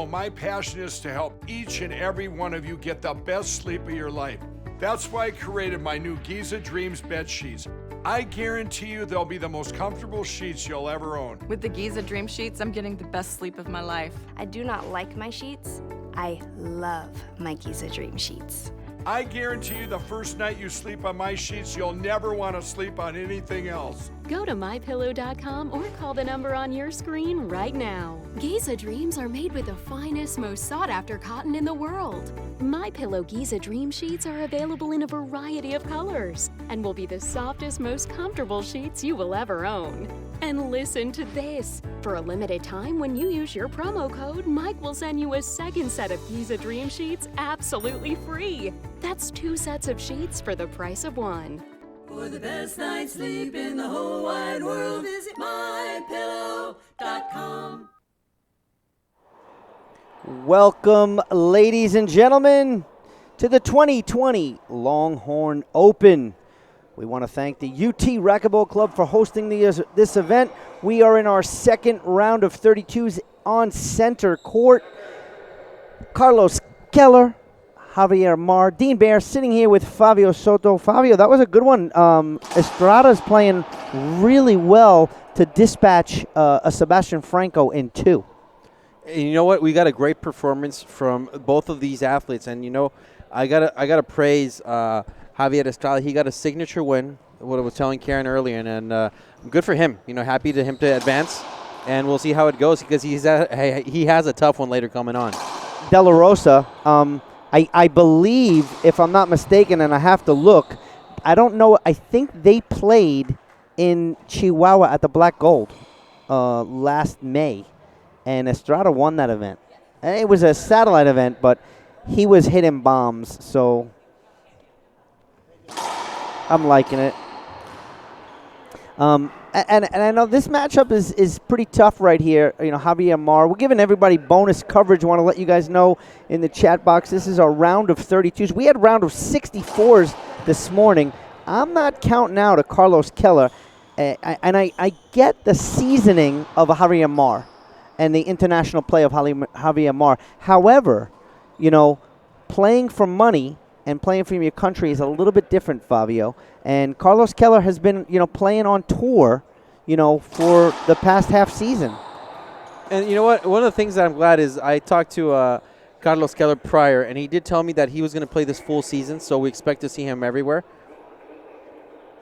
My passion is to help each and every one of you get the best sleep of your life. That's why I created my new Giza Dreams bed sheets. I guarantee you they'll be the most comfortable sheets you'll ever own. With the Giza Dream Sheets, I'm getting the best sleep of my life. I do not like my sheets. I love my Giza Dream Sheets. I guarantee you the first night you sleep on my sheets, you'll never want to sleep on anything else. Go to mypillow.com or call the number on your screen right now. Giza Dreams are made with the finest, most sought-after cotton in the world. MyPillow Giza Dream Sheets are available in a variety of colors and will be the softest, most comfortable sheets you will ever own. And listen to this. For a limited time, when you use your promo code, Mike will send you a second set of Giza Dream Sheets absolutely free. That's 2 sets of sheets for the price of one. For the best night's sleep in the whole wide world, visit mypillow.com. Welcome, ladies and gentlemen, to the 2020 Longhorn Open. We want to thank the UT Racquetball Club for hosting this event. We are in our second round of 32s on center court. Carlos Keller, Javier Mar, Dean Baer sitting here with Fabio Soto. Fabio, that was a good one. Estrada's playing really well to dispatch a Sebastian Franco in 2. And you know what? We got a great performance from both of these athletes, and I gotta praise Javier Estrada. He got a signature win. What I was telling Karen earlier, and good for him. Happy to him to advance, and we'll see how it goes because he has a tough one later coming on. De La Rosa, I believe, if I'm not mistaken, and I have to look, I don't know. I think they played in Chihuahua at the Black Gold last May. And Estrada won that event. It was a satellite event, but he was hitting bombs, so I'm liking it. And I know this matchup is pretty tough right here. Javier Mar. We're giving everybody bonus coverage. Want to let you guys know in the chat box, this is our round of 32s. We had a round of 64s this morning. I'm not counting out a Carlos Keller, and I get the seasoning of a Javier Mar and the international play of Javier Mar. However, playing for money and playing for your country is a little bit different, Fabio. And Carlos Keller has been, playing on tour, for the past half season. And you know what? One of the things that I'm glad is I talked to Carlos Keller prior, and he did tell me that he was going to play this full season, so we expect to see him everywhere.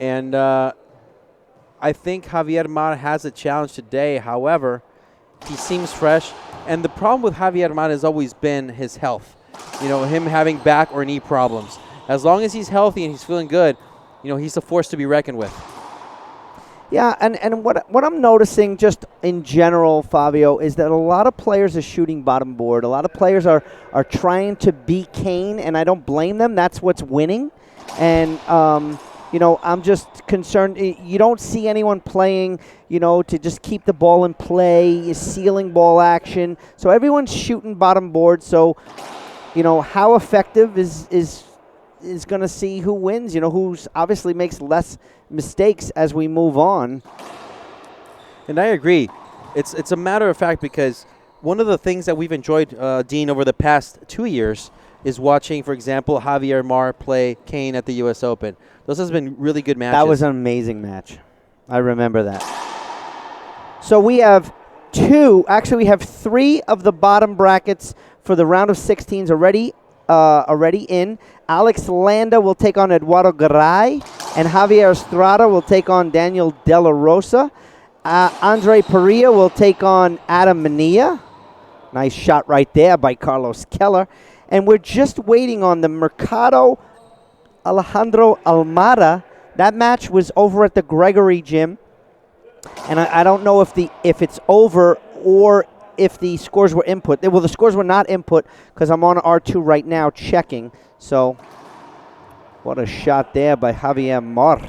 And I think Javier Mar has a challenge today. However, he seems fresh, and the problem with Javier Mar has always been his health. Him having back or knee problems. As long as he's healthy and he's feeling good, he's a force to be reckoned with. Yeah, and what I'm noticing just in general, Fabio, is that a lot of players are shooting bottom board. A lot of players are trying to beat Kane, and I don't blame them. That's what's winning. And I'm just concerned. You don't see anyone playing, to just keep the ball in play, sealing ball action. So everyone's shooting bottom board. So, how effective is going to see who wins, who's obviously makes less mistakes as we move on. And I agree. It's a matter of fact because one of the things that we've enjoyed, Dean, over the past 2 years is watching, for example, Javier Mar play Kane at the U.S. Open. Those has been really good matches. That was an amazing match. I remember that. So we have we have 3 of the bottom brackets for the round of 16s already in. Alex Landa will take on Eduardo Garay, and Javier Estrada will take on Daniel De La Rosa. Andre Perea will take on Adam Mania. Nice shot right there by Carlos Keller. And we're just waiting on the Mercado Alejandro Almada. That match was over at the Gregory Gym. And I don't know if it's over or if the scores were input. Well, the scores were not input because I'm on R2 right now checking. So what a shot there by Javier Mar.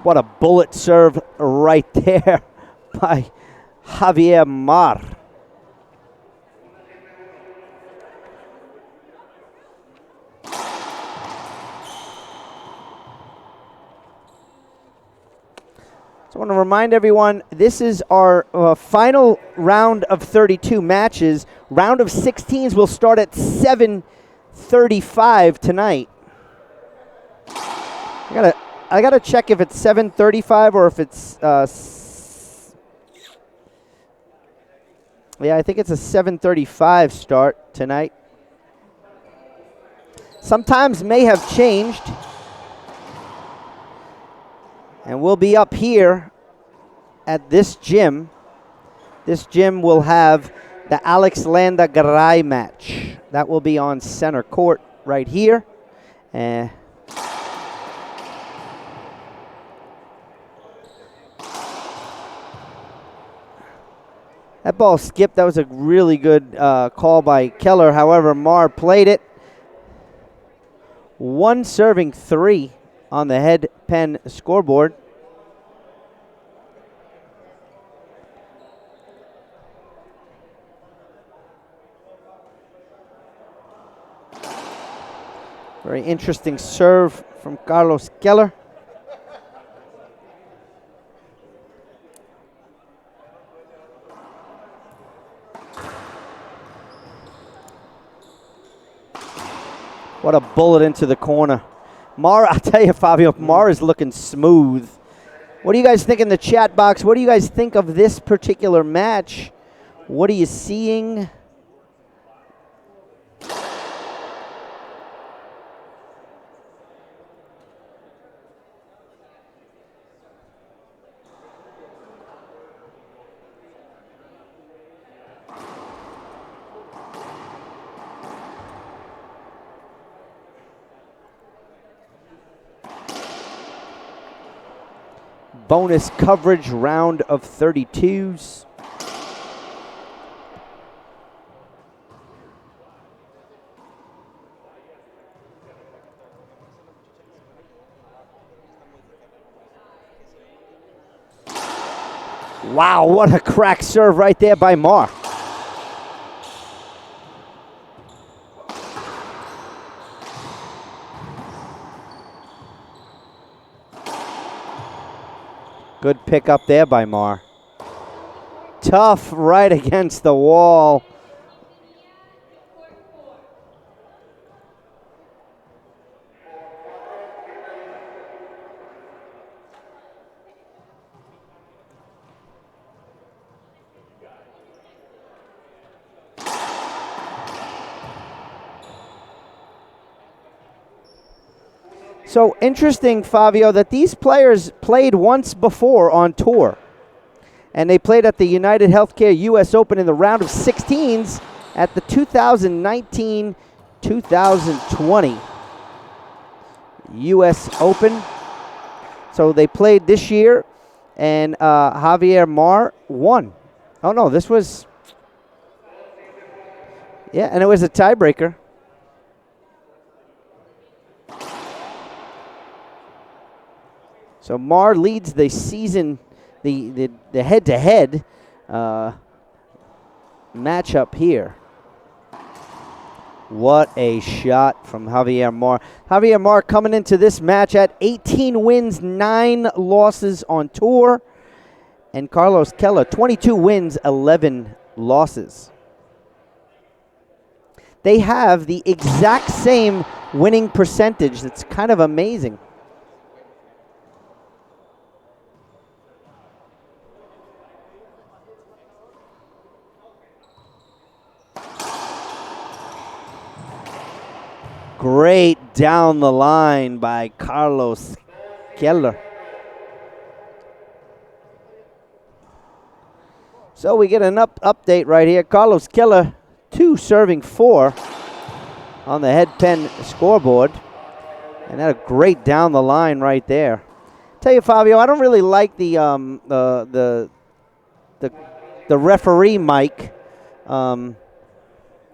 What a bullet serve right there by Javier Mar. So I want to remind everyone, this is our final round of 32 matches. Round of 16s will start at 7:35 tonight. I gotta check if it's 7:35 or if it's yeah, I think it's a 7:35 start tonight. Sometimes may have changed. And we'll be up here at this gym. This gym will have the Alex Landa Garay match. That will be on center court right here. That ball skipped. That was a really good call by Keller. However, Marr played it. 1 serving 3 on the head pen scoreboard. Very interesting serve from Carlos Keller. What a bullet into the corner. Marr, I'll tell you, Fabio, Marr is looking smooth. What do you guys think in the chat box? What do you guys think of this particular match? What are you seeing? Bonus coverage round of 32s. Wow, what a crack serve right there by Marr. Good pick up there by Marr. Tough right against the wall. So interesting, Fabio, that these players played once before on tour. And they played at the United Healthcare U.S. Open in the round of 16s at the 2019-2020 U.S. Open. So they played this year, and Javier Marr won. Oh, no, this was... Yeah, and it was a tiebreaker. So Marr leads the season, the head-to-head matchup here. What a shot from Javier Marr. Javier Marr coming into this match at 18 wins, 9 losses on tour. And Carlos Keller, 22 wins, 11 losses. They have the exact same winning percentage. That's kind of amazing. Great down the line by Carlos Keller. So we get an update right here. Carlos Keller, 2 serving 4 on the head pen scoreboard. And that a great down the line right there. Tell you, Fabio, I don't really like the referee mic.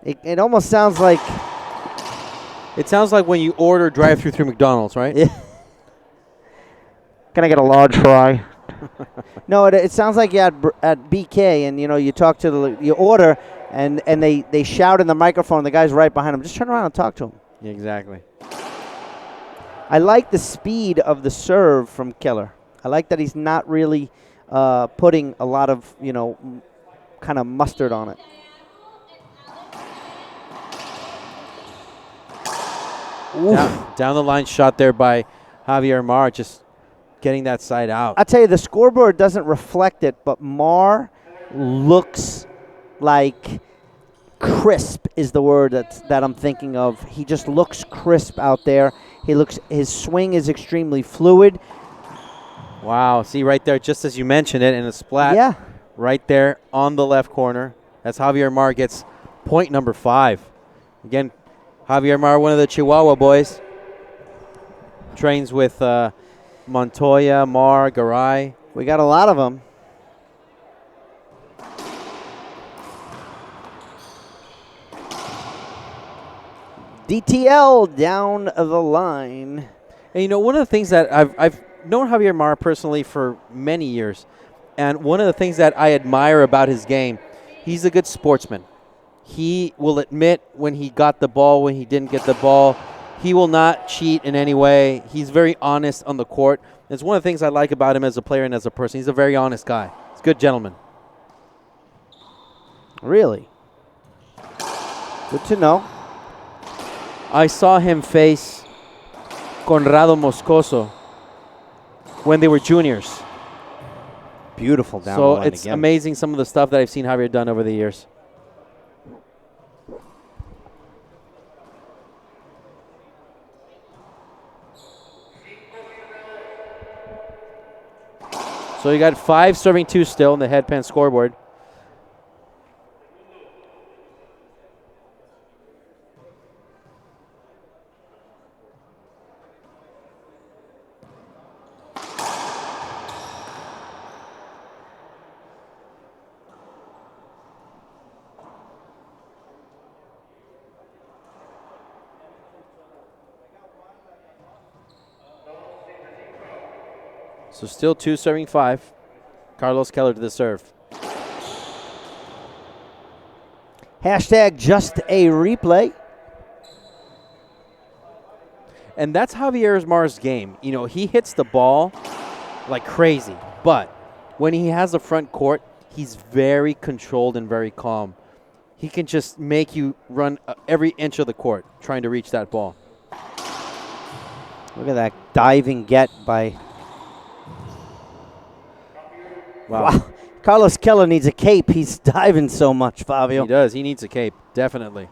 It almost sounds like... It sounds like when you order drive-thru through McDonald's, right? Yeah. Can I get a large fry? No, it sounds like you're at BK, and you talk to you order, and they shout in the microphone. The guy's right behind him. Just turn around and talk to him. Yeah, exactly. I like the speed of the serve from Keller. I like that he's not really putting a lot of, kind of mustard on it. Down the line shot there by Javier Mar, just getting that side out. I tell you, the scoreboard doesn't reflect it, but Mar looks like crisp is the word that I'm thinking of. He just looks crisp out there. His swing is extremely fluid. Wow, see right there, just as you mentioned it, in a splat. Yeah. Right there on the left corner. That's Javier Mar gets point number 5. Again, Javier Mar, one of the Chihuahua boys. Trains with Montoya, Mar, Garay. We got a lot of them. DTL down the line. And one of the things that I've known Javier Mar personally for many years, and one of the things that I admire about his game, he's a good sportsman. He will admit when he got the ball, when he didn't get the ball. He will not cheat in any way. He's very honest on the court. It's one of the things I like about him as a player and as a person. He's a very honest guy. He's a good gentleman. Really? Good to know. I saw him face Conrado Moscoso when they were juniors. Beautiful down the So line it's again. amazing some of the stuff that I've seen Javier done over the years. So you got 5 serving 2 still in the headpan scoreboard. So still 2 serving 5. Carlos Keller to the serve. Hashtag just a replay. And that's Javier Mar's game. He hits the ball like crazy. But when he has the front court, he's very controlled and very calm. He can just make you run every inch of the court trying to reach that ball. Look at that diving get by... Wow. Carlos Keller needs a cape. He's diving so much, Fabio. He does. He needs a cape, definitely.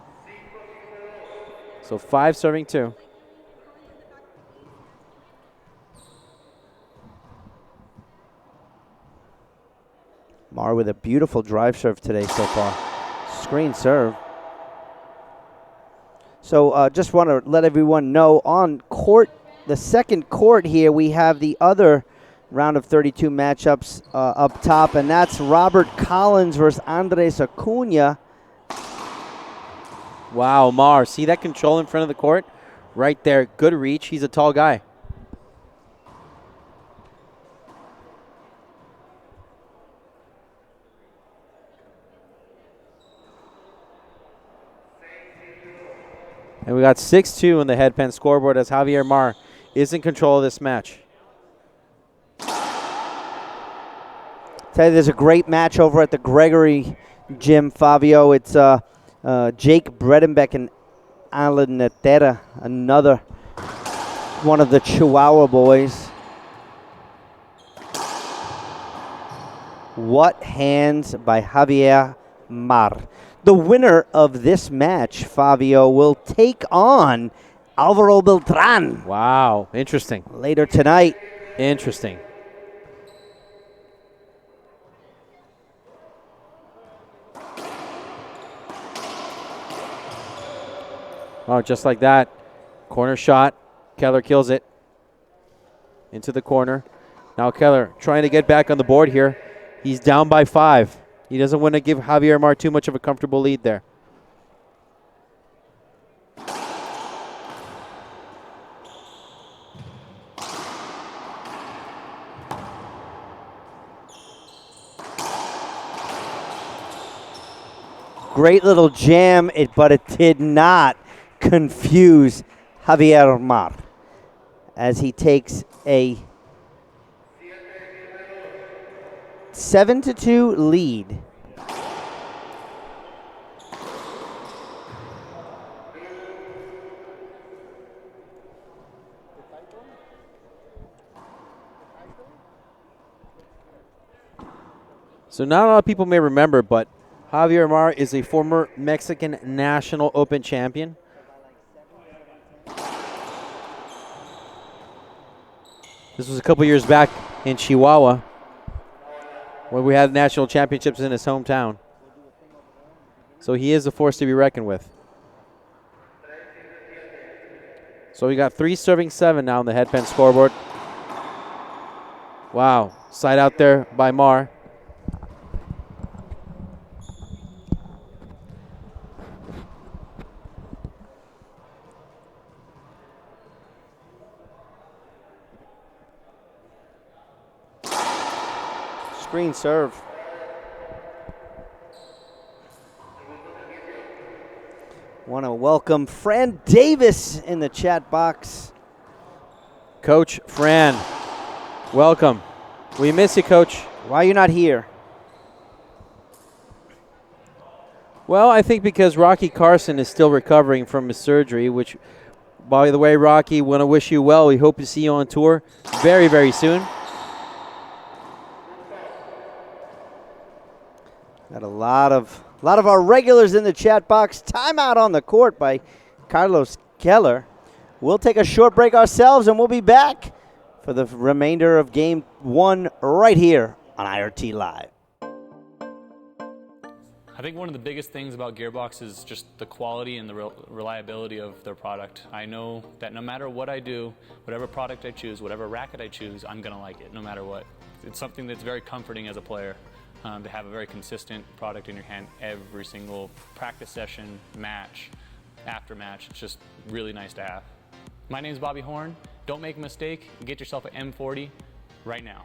So 5 serving 2. Mar with a beautiful drive serve today so far. Screen serve. So just want to let everyone know on court, the second court here, we have the other round of 32 matchups up top, and that's Robert Collins versus Andres Acuna. Wow, Mar. See that control in front of the court? Right there. Good reach. He's a tall guy. And we got 6-2 in the headpan scoreboard as Javier Mar is in control of this match. Tell you, there's a great match over at the Gregory Gym, Fabio. It's Jake Bredenbeck and Alan Netera, another one of the Chihuahua boys. What hands by Javier Mar. The winner of this match, Fabio, will take on Alvaro Beltran. Wow, interesting. Later tonight. Interesting. Oh, just like that. Corner shot. Keller kills it. Into the corner. Now Keller trying to get back on the board here. He's down by 5. He doesn't want to give Javier Mar too much of a comfortable lead there. Great little jam, but it did not confuse Javier Mar as he takes a 7-2 lead. So not a lot of people may remember, but Javier Mar is a former Mexican National Open champion. This was a couple years back in Chihuahua, where we had national championships in his hometown. So he is a force to be reckoned with. So we got 3 serving 7 now on the headpen scoreboard. Wow, side out there by Mar. Screen serve. Want to welcome Fran Davis in the chat box. Coach Fran, welcome. We miss you, Coach. Why are you not here? Well, I think because Rocky Carson is still recovering from his surgery, which, by the way, Rocky, want to wish you well. We hope to see you on tour very, very soon. Got a lot of our regulars in the chat box. Timeout on the court by Carlos Keller. We'll take a short break ourselves, and we'll be back for the remainder of Game 1 right here on IRT Live. I think one of the biggest things about Gearbox is just the quality and the reliability of their product. I know that no matter what I do, whatever product I choose, whatever racket I choose, I'm going to like it no matter what. It's something that's very comforting as a player. To have a very consistent product in your hand every single practice session, match, after match. It's just really nice to have. My name is Bobby Horn. Don't make a mistake. Get yourself an M40 right now.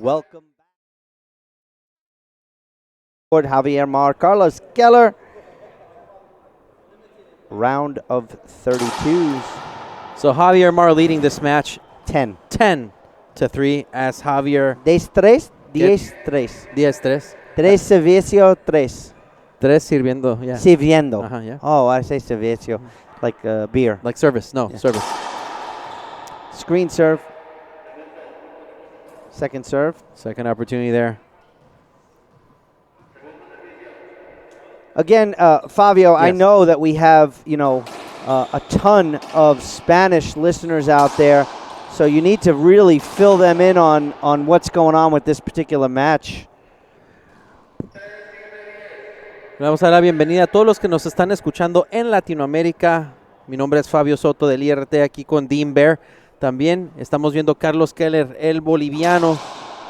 Welcome back. Javier Mar, Carlos Keller. Round of 32s. So Javier Mar leading this match 10. 10-3 as Javier. 10-3. 10-3. 10-3. 3 servicio, 3. 3 sirviendo, yeah. Sirviendo. Yeah. Oh, I say servicio. Like beer. Like service, no, Yeah. service. Screen serve. Second serve. Second opportunity there. Again, Fabio, Yes. I know that we have, a ton of Spanish listeners out there, so you need to really fill them in on what's going on with this particular match. Le vamos a dar la bienvenida a todos los que nos están escuchando en Latinoamérica. Mi nombre es Fabio Soto del IRT, aquí con Dean Bear. También estamos viendo Carlos Keller, el boliviano,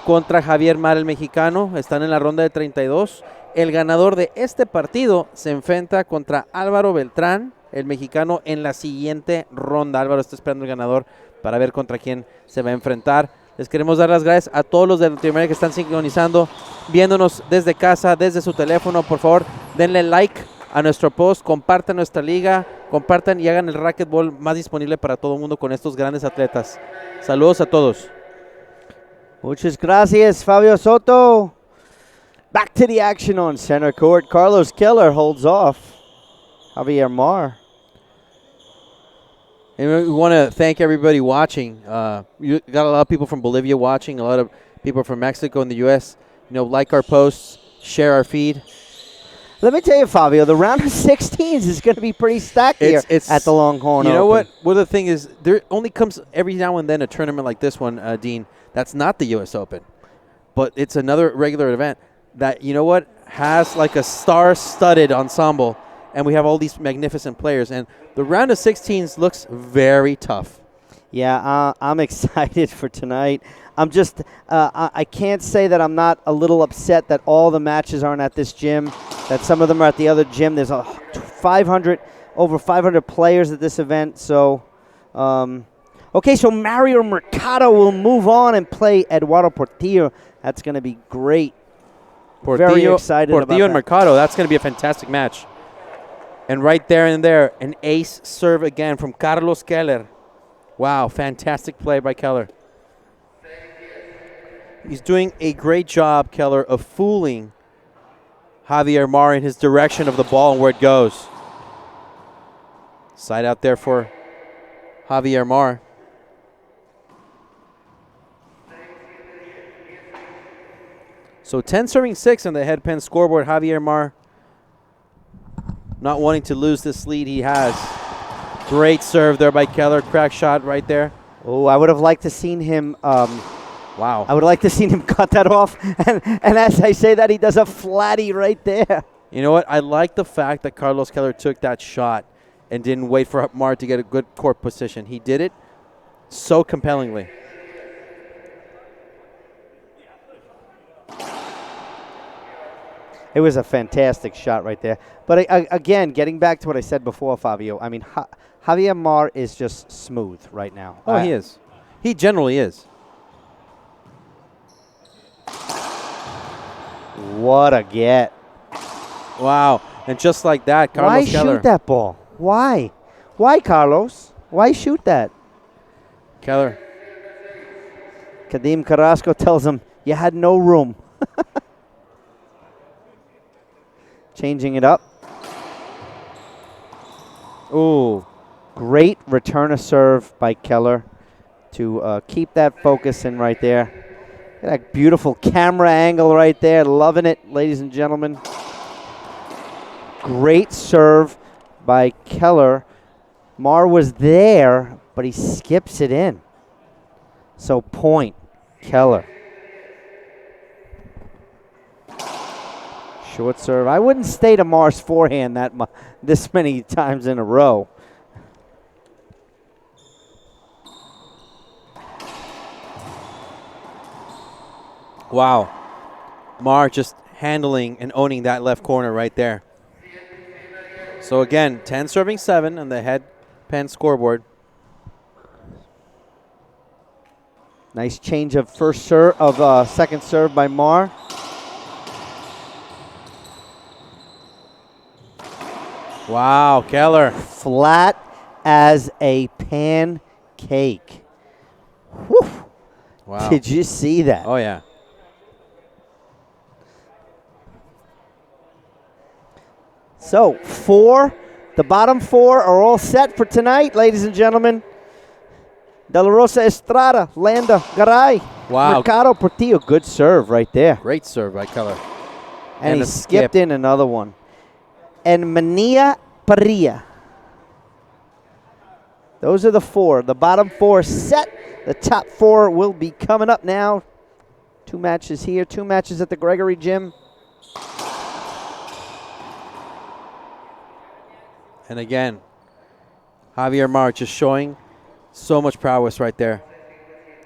contra Javier Mar, el mexicano. Están en la ronda de 32. El ganador de este partido se enfrenta contra Álvaro Beltrán, el mexicano, en la siguiente ronda. Álvaro está esperando el ganador para ver contra quién se va a enfrentar. Les queremos dar las gracias a todos los de Latinoamérica que están sincronizando, viéndonos desde casa, desde su teléfono. Por favor, denle like a nuestro post, compartan nuestra liga, compartan y hagan el racquetball más disponible para todo el mundo con estos grandes atletas. Saludos a todos. Muchas gracias, Fabio Soto. Back to the action on center court. Carlos Keller holds off Javier Mar. And we want to thank everybody watching. You got a lot of people from Bolivia watching, a lot of people from Mexico and the U.S. Like our posts, share our feed. Let me tell you, Fabio, the round of 16s is going to be pretty stacked here at the Longhorn You know Open. what? Well, the thing is, there only comes every now and then a tournament like this one, Dean. That's not the U.S. Open, but it's another regular event that, has like a star-studded ensemble. and we have all these magnificent players. And the round of 16s looks very tough. Yeah, I'm excited for tonight. I'm just, I can't say that I'm not a little upset that all the matches aren't at this gym, that some of them are at the other gym. There's over 500 players at this event. So, okay, so Mario Mercado will move on and play Eduardo Portillo. That's going to be great. Very excited about Portillo that. and Mercado, that's going to be a fantastic match. And right there and there, an ace serve again from Carlos Keller. Wow, fantastic play by Keller. He's doing a great job, Keller, of fooling Javier Mar in his direction of the ball and where it goes. Side out there for Javier Mar. So 10 serving 6 on the head pen scoreboard. Javier Mar not wanting to lose this lead he has. Great serve there by Keller. Crack shot right there. Oh, I would have liked to seen him. Wow. I would like to seen him cut that off. And as I say that, he does a flatty right there. You know what? I like the fact that Carlos Keller took that shot and didn't wait for Mar to get a good court position. He did it so compellingly. It was a fantastic shot right there. But again, getting back to what I said before, Fabio, I mean, Javier Mar is just smooth right now. Oh, he is. He generally is. What a get. Wow. And just like that, Carlos Keller. Why shoot that ball? Why? Why, Carlos? Why shoot that? Keller. Kadim Carrasco tells him, you had no room. Changing it up. Ooh, great return of serve by Keller to keep that focus in right there. Look at that beautiful camera angle right there. Loving it, ladies and gentlemen. Great serve by Keller. Mar was there, but he skips it in. So point, Keller. Short serve. I wouldn't stay to Mar's forehand this many times in a row. Wow. Mar just handling and owning that left corner right there. So again, 10 serving 7 on the head pen scoreboard. Nice change of second serve by Mar. Wow, Keller. Flat as a pancake. Whew. Wow. Did you see that? Oh, yeah. So, the bottom 4 are all set for tonight, ladies and gentlemen. De La Rosa, Estrada, Landa, Garay, Wow. Mercado, Portillo. Good serve right there. Great serve by Keller. And he a skipped skip. in another one. And Mania Parilla. Those are the 4. The bottom 4 set. The top 4 will be coming up now. 2 matches here, 2 matches at the Gregory Gym. And again, Javier Mar just showing so much prowess right there.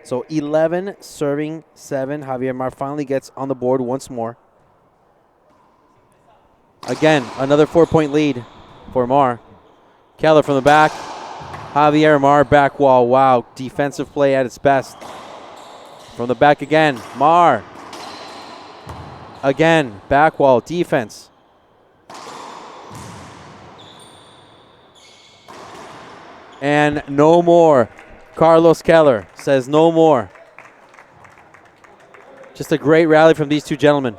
So 11 serving 7. Javier Mar finally gets on the board once more. Again, another 4-point lead for Mar. Keller from the back. Javier Mar back wall. Wow, defensive play at its best. From the back again, Mar. Again, back wall, defense. And no more. Carlos Keller says no more. Just a great rally from these two gentlemen.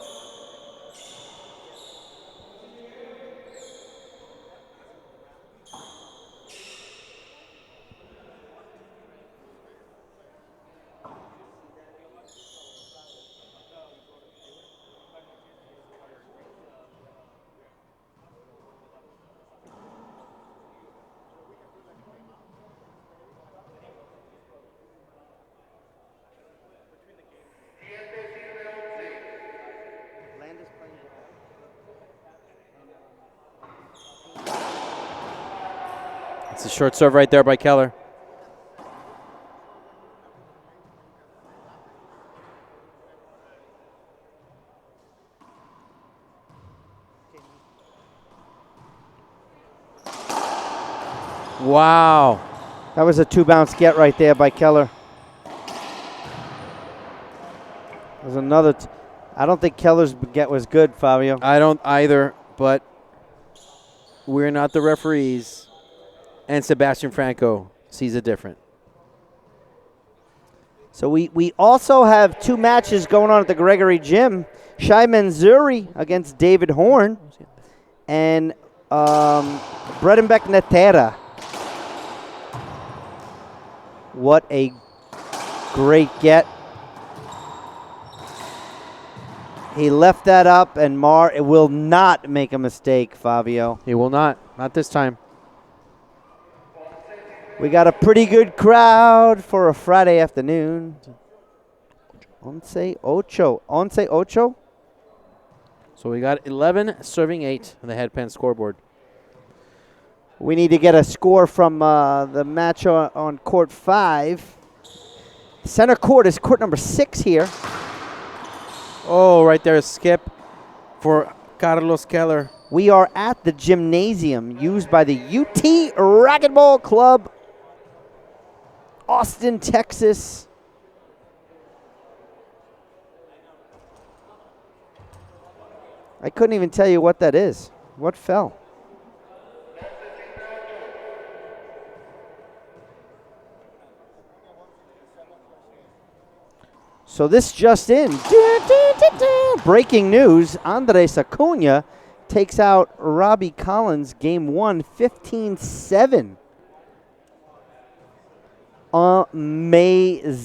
It's a short serve right there by Keller. Wow. That was a 2-bounce get right there by Keller. There's another. I don't think Keller's get was good, Fabio. I don't either, but we're not the referees. And Sebastian Franco sees it different. So we also have 2 matches going on at the Gregory Gym. Shai Manzuri against David Horn. And Bredenbeck Netera. What a great get. He left that up, and Mar will not make a mistake, Fabio. He will not. Not this time. We got a pretty good crowd for a Friday afternoon. Once ocho. So we got 11 serving 8 on the headpan scoreboard. We need to get a score from the match on court 5. Center court is court number 6 here. Oh, right there, a skip for Carlos Keller. We are at the gymnasium used by the UT Racquetball Club, Austin, Texas. I couldn't even tell you what that is. What fell? So this just in. Breaking news, Andres Acuna takes out Robbie Collins, game 1, 15-7. Amazing.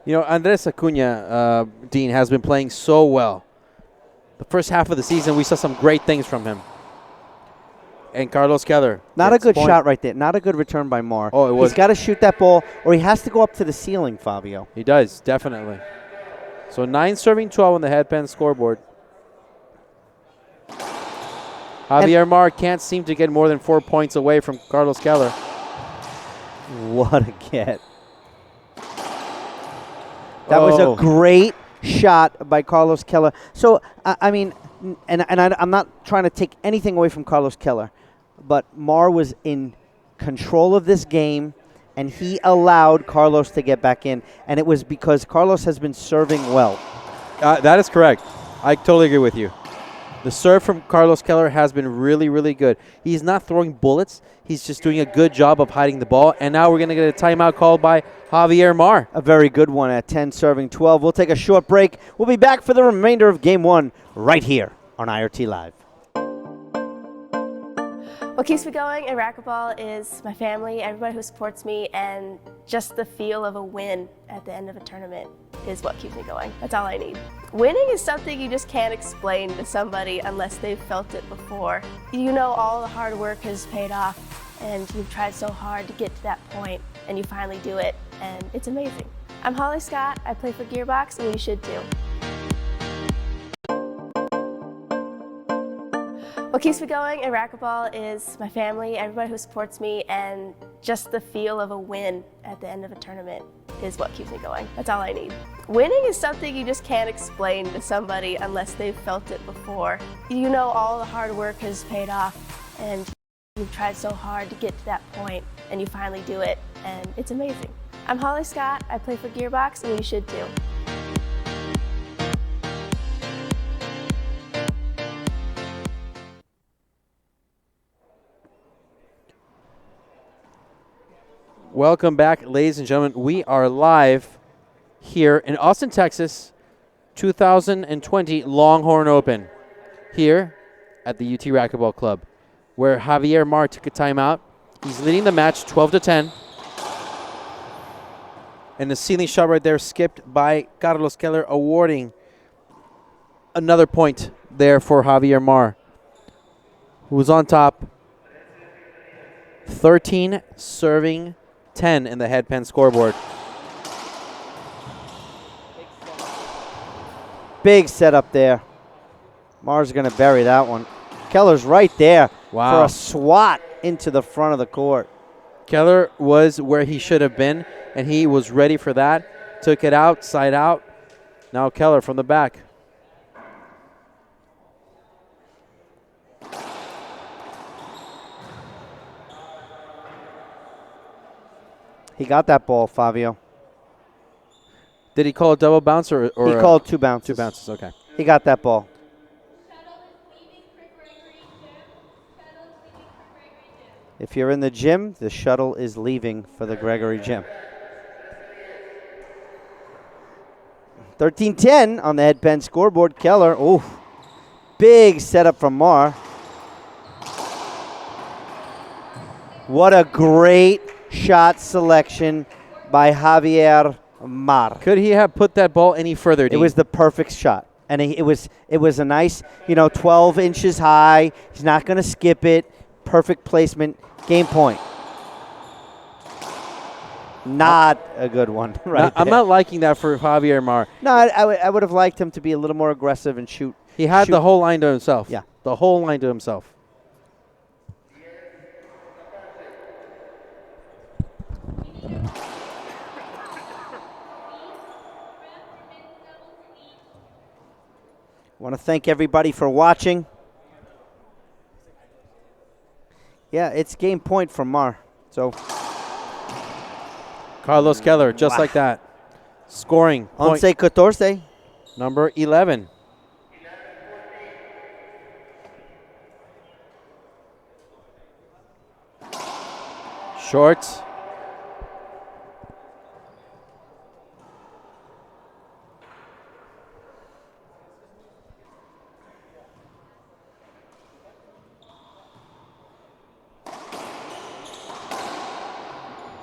You know, Andres Acuna, Dean, has been playing so well. The first half of the season, we saw some great things from him. And Carlos Keller. Not a good shot right there. Not a good return by Mar. Oh, it was. He's got to shoot that ball, or he has to go up to the ceiling, Fabio. He does, definitely. So 9 serving 12 on the headpan scoreboard. Javier Mar can't seem to get more than 4 points away from Carlos Keller. What a get. That was a great shot by Carlos Keller. So, I mean, I'm not trying to take anything away from Carlos Keller, but Mar was in control of this game, and he allowed Carlos to get back in, and it was because Carlos has been serving well. That is correct. I totally agree with you. The serve from Carlos Keller has been really, really good. He's not throwing bullets. He's just doing a good job of hiding the ball. And now we're going to get a timeout called by Javier Mar. A very good one at 10 serving 12. We'll take a short break. We'll be back for the remainder of Game 1 right here on IRT Live. What keeps me going in racquetball is my family, everybody who supports me, and just the feel of a win at the end of a tournament is what keeps me going. That's all I need. Winning is something you just can't explain to somebody unless they've felt it before. You know all the hard work has paid off, and you've tried so hard to get to that point, and you finally do it, and it's amazing. I'm Holly Scott. I play for Gearbox, and you should too. What keeps me going in racquetball is my family, everybody who supports me, and just the feel of a win at the end of a tournament is what keeps me going. That's all I need. Winning is something you just can't explain to somebody unless they've felt it before. You know all the hard work has paid off, and you've tried so hard to get to that point, and you finally do it, and it's amazing. I'm Holly Scott. I play for Gearbox, and you should too. Welcome back, ladies and gentlemen. We are live here in Austin, Texas, 2020 Longhorn Open here at the UT Racquetball Club, where Javier Mar took a timeout. He's leading the match 12-10. And the ceiling shot right there skipped by Carlos Keller, awarding another point there for Javier Mar, who was on top. 13 serving 10 in the headpan scoreboard. Big setup there. Mar's going to bury that one. Keller's right there for a swat into the front of the court. Keller was where he should have been, and he was ready for that. Took it out, side out. Now Keller from the back. He got that ball, Fabio. Did he call a double bounce or he called 2 bounces. 2 bounces, okay. He got that ball. If you're in the gym, the shuttle is leaving for the Gregory gym. 13-10 on the headband scoreboard. Keller, ooh, big setup from Mar. What a great shot selection by Javier Mar. Could he have put that ball any further, Dean? It was the perfect shot. And it was a nice, 12 inches high. He's not going to skip it. Perfect placement. Game point. Not a good one right I'm not liking that for Javier Mar. No, I would have liked him to be a little more aggressive and shoot. He had the whole line to himself. Yeah. The whole line to himself. Want to thank everybody for watching. Yeah, it's game point from Mar. So Carlos Keller, just like that. Scoring. Point. 11-14. Number 11. Short.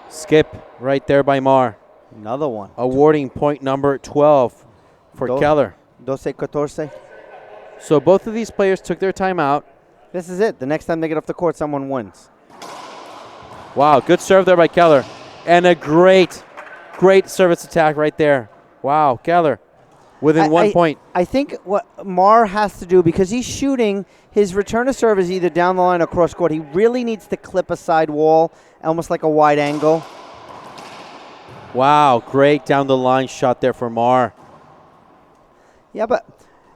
Skip right there by Mar. Another one. Awarding point number 12 for Keller. 12-14. So both of these players took their time out. This is it. The next time they get off the court, someone wins. Wow, good serve there by Keller. And a great service attack right there. Wow, Keller within 1 point. I think what Mar has to do, because he's shooting, his return to serve is either down the line or cross court. He really needs to clip a side wall, almost like a wide angle. Wow, great down the line shot there for Mar. Yeah, but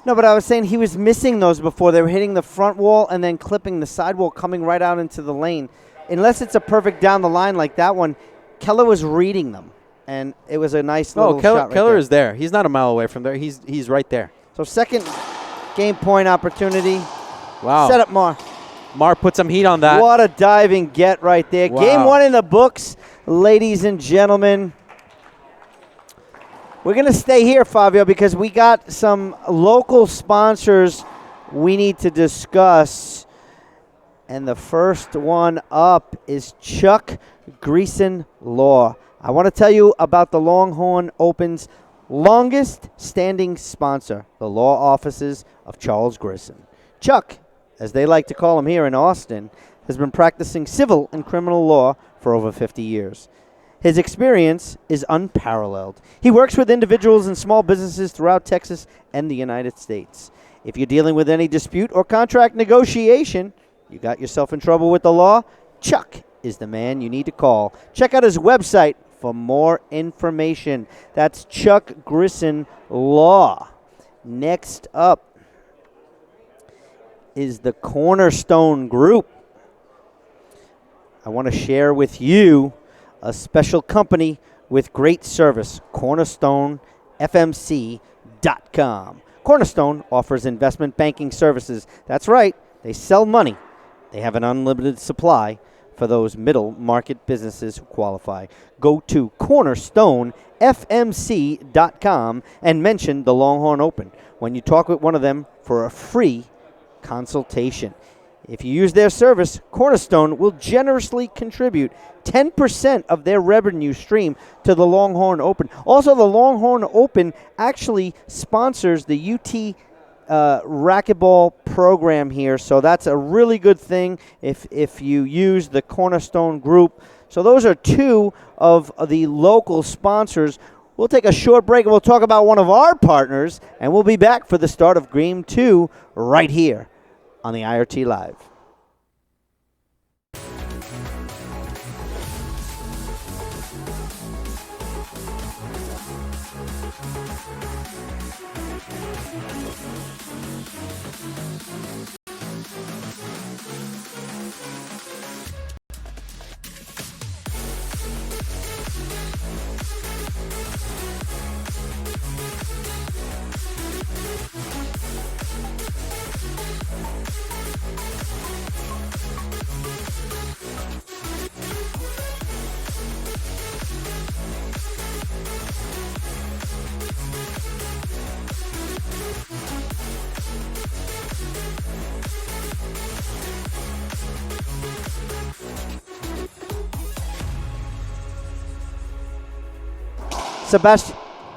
I was saying he was missing those before. They were hitting the front wall and then clipping the side wall, coming right out into the lane. Unless it's a perfect down the line like that one, Keller was reading them, and it was a nice little shot right Keller there. is there. He's not a mile away from there. He's right there. So second game point opportunity. Wow. Set up Mar. Mar put some heat on that. What a diving get right there. Wow. Game one in the books, ladies and gentlemen. We're going to stay here, Fabio, because we got some local sponsors we need to discuss. And the first one up is Chuck Greason Law. I want to tell you about the Longhorn Open's longest standing sponsor, the law offices of Charles Grissom. Chuck, as they like to call him here in Austin, has been practicing civil and criminal law for over 50 years. His experience is unparalleled. He works with individuals and small businesses throughout Texas and the United States. If you're dealing with any dispute or contract negotiation, you got yourself in trouble with the law, Chuck is the man you need to call. Check out his website for more information. That's Chuck Grisson Law. Next up is the Cornerstone Group. I want to share with you a special company with great service, CornerstoneFMC.com. Cornerstone offers investment banking services. That's right, they sell money. They have an unlimited supply for those middle market businesses who qualify. Go to CornerstoneFMC.com and mention the Longhorn Open when you talk with one of them for a free consultation. If you use their service, Cornerstone will generously contribute 10% of their revenue stream to the Longhorn Open. Also, the Longhorn Open actually sponsors the UT racquetball program here, so that's a really good thing if you use the Cornerstone Group. So those are two of the local sponsors. We'll take a short break and we'll talk about one of our partners, and we'll be back for the start of Game 2 right here on the IRT Live.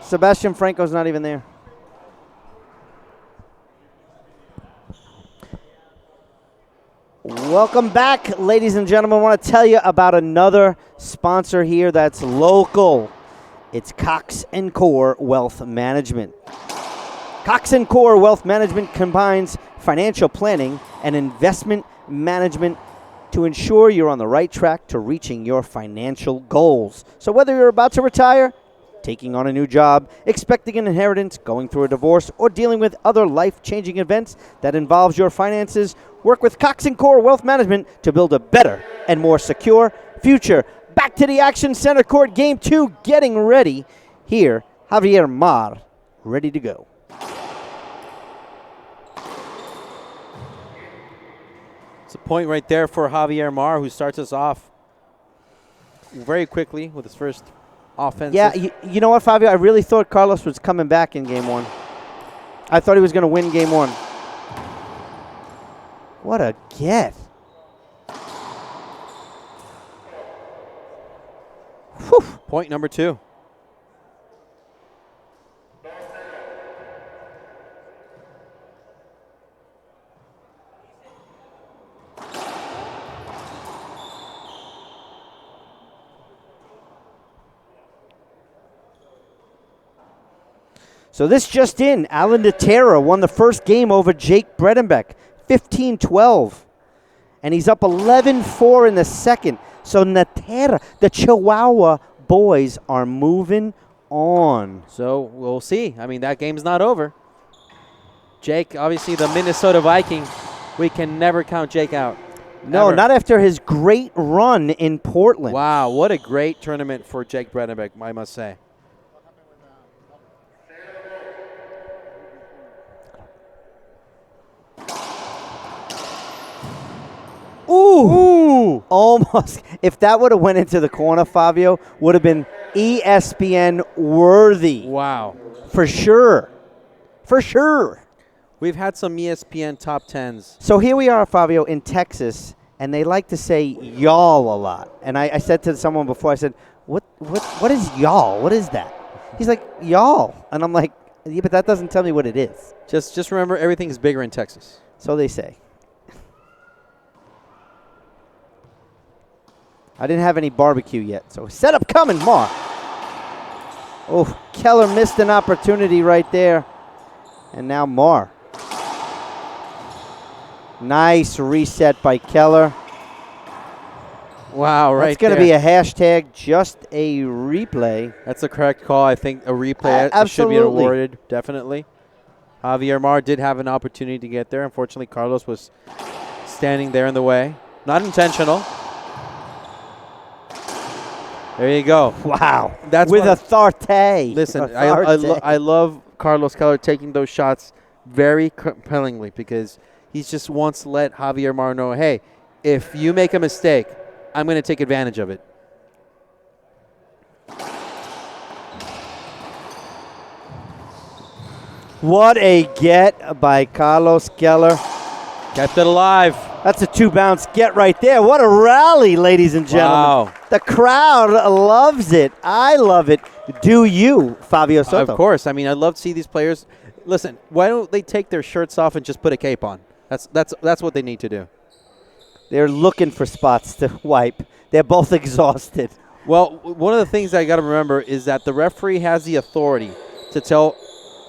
Sebastian Franco's not even there. Welcome back, ladies and gentlemen. I want to tell you about another sponsor here that's local. It's Cox & Core Wealth Management. Cox & Core Wealth Management combines financial planning and investment management to ensure you're on the right track to reaching your financial goals. So whether you're about to retire, taking on a new job, expecting an inheritance, going through a divorce, or dealing with other life-changing events that involves your finances, work with Cox & Core Wealth Management to build a better and more secure future. Back to the Action Center Court, Game 2, getting ready. Here, Javier Mar, ready to go. It's a point right there for Javier Mar, who starts us off very quickly with his first offense. Yeah, you know what, Fabio? I really thought Carlos was coming back in Game 1. I thought he was going to win Game 1. What a get. Whew. Point number 2. So this just in, Alan Natera won the first game over Jake Bredenbeck, 15-12. And he's up 11-4 in the second. So Natera, the Chihuahua boys are moving on. So we'll see. I mean, that game's not over. Jake, obviously the Minnesota Viking, we can never count Jake out. No, Ever. not after his great run in Portland. Wow, what a great tournament for Jake Bredenbeck, I must say. Ooh, almost. If that would have went into the corner, Fabio, would have been ESPN worthy. Wow. For sure. For sure. We've had some ESPN top 10s. So here we are, Fabio, in Texas, and they like to say y'all a lot. And I said to someone before, I said, what is y'all? What is that? He's like, y'all. And I'm like, yeah, but that doesn't tell me what it is. Just remember, everything's bigger in Texas. So they say. I didn't have any barbecue yet, so setup coming, Mark. Oh, Keller missed an opportunity right there. And now Marr. Nice reset by Keller. Wow, right. That's going to be a hashtag, just a replay. That's the correct call. I think a replay should be awarded, definitely. Javier Mar did have an opportunity to get there. Unfortunately, Carlos was standing there in the way. Not intentional. There you go. Wow. That's with authority. Listen, I love Carlos Keller taking those shots very compellingly because he just wants to let Javier Mar know, hey, if you make a mistake, I'm going to take advantage of it. What a get by Carlos Keller. Kept it alive. That's a 2-bounce get right there. What a rally, ladies and gentlemen. Wow. The crowd loves it. I love it. Do you, Fabio Soto? Of course. I mean, I'd love to see these players. Listen, why don't they take their shirts off and just put a cape on? That's what they need to do. They're looking for spots to wipe. They're both exhausted. Well, one of the things I got to remember is that the referee has the authority to tell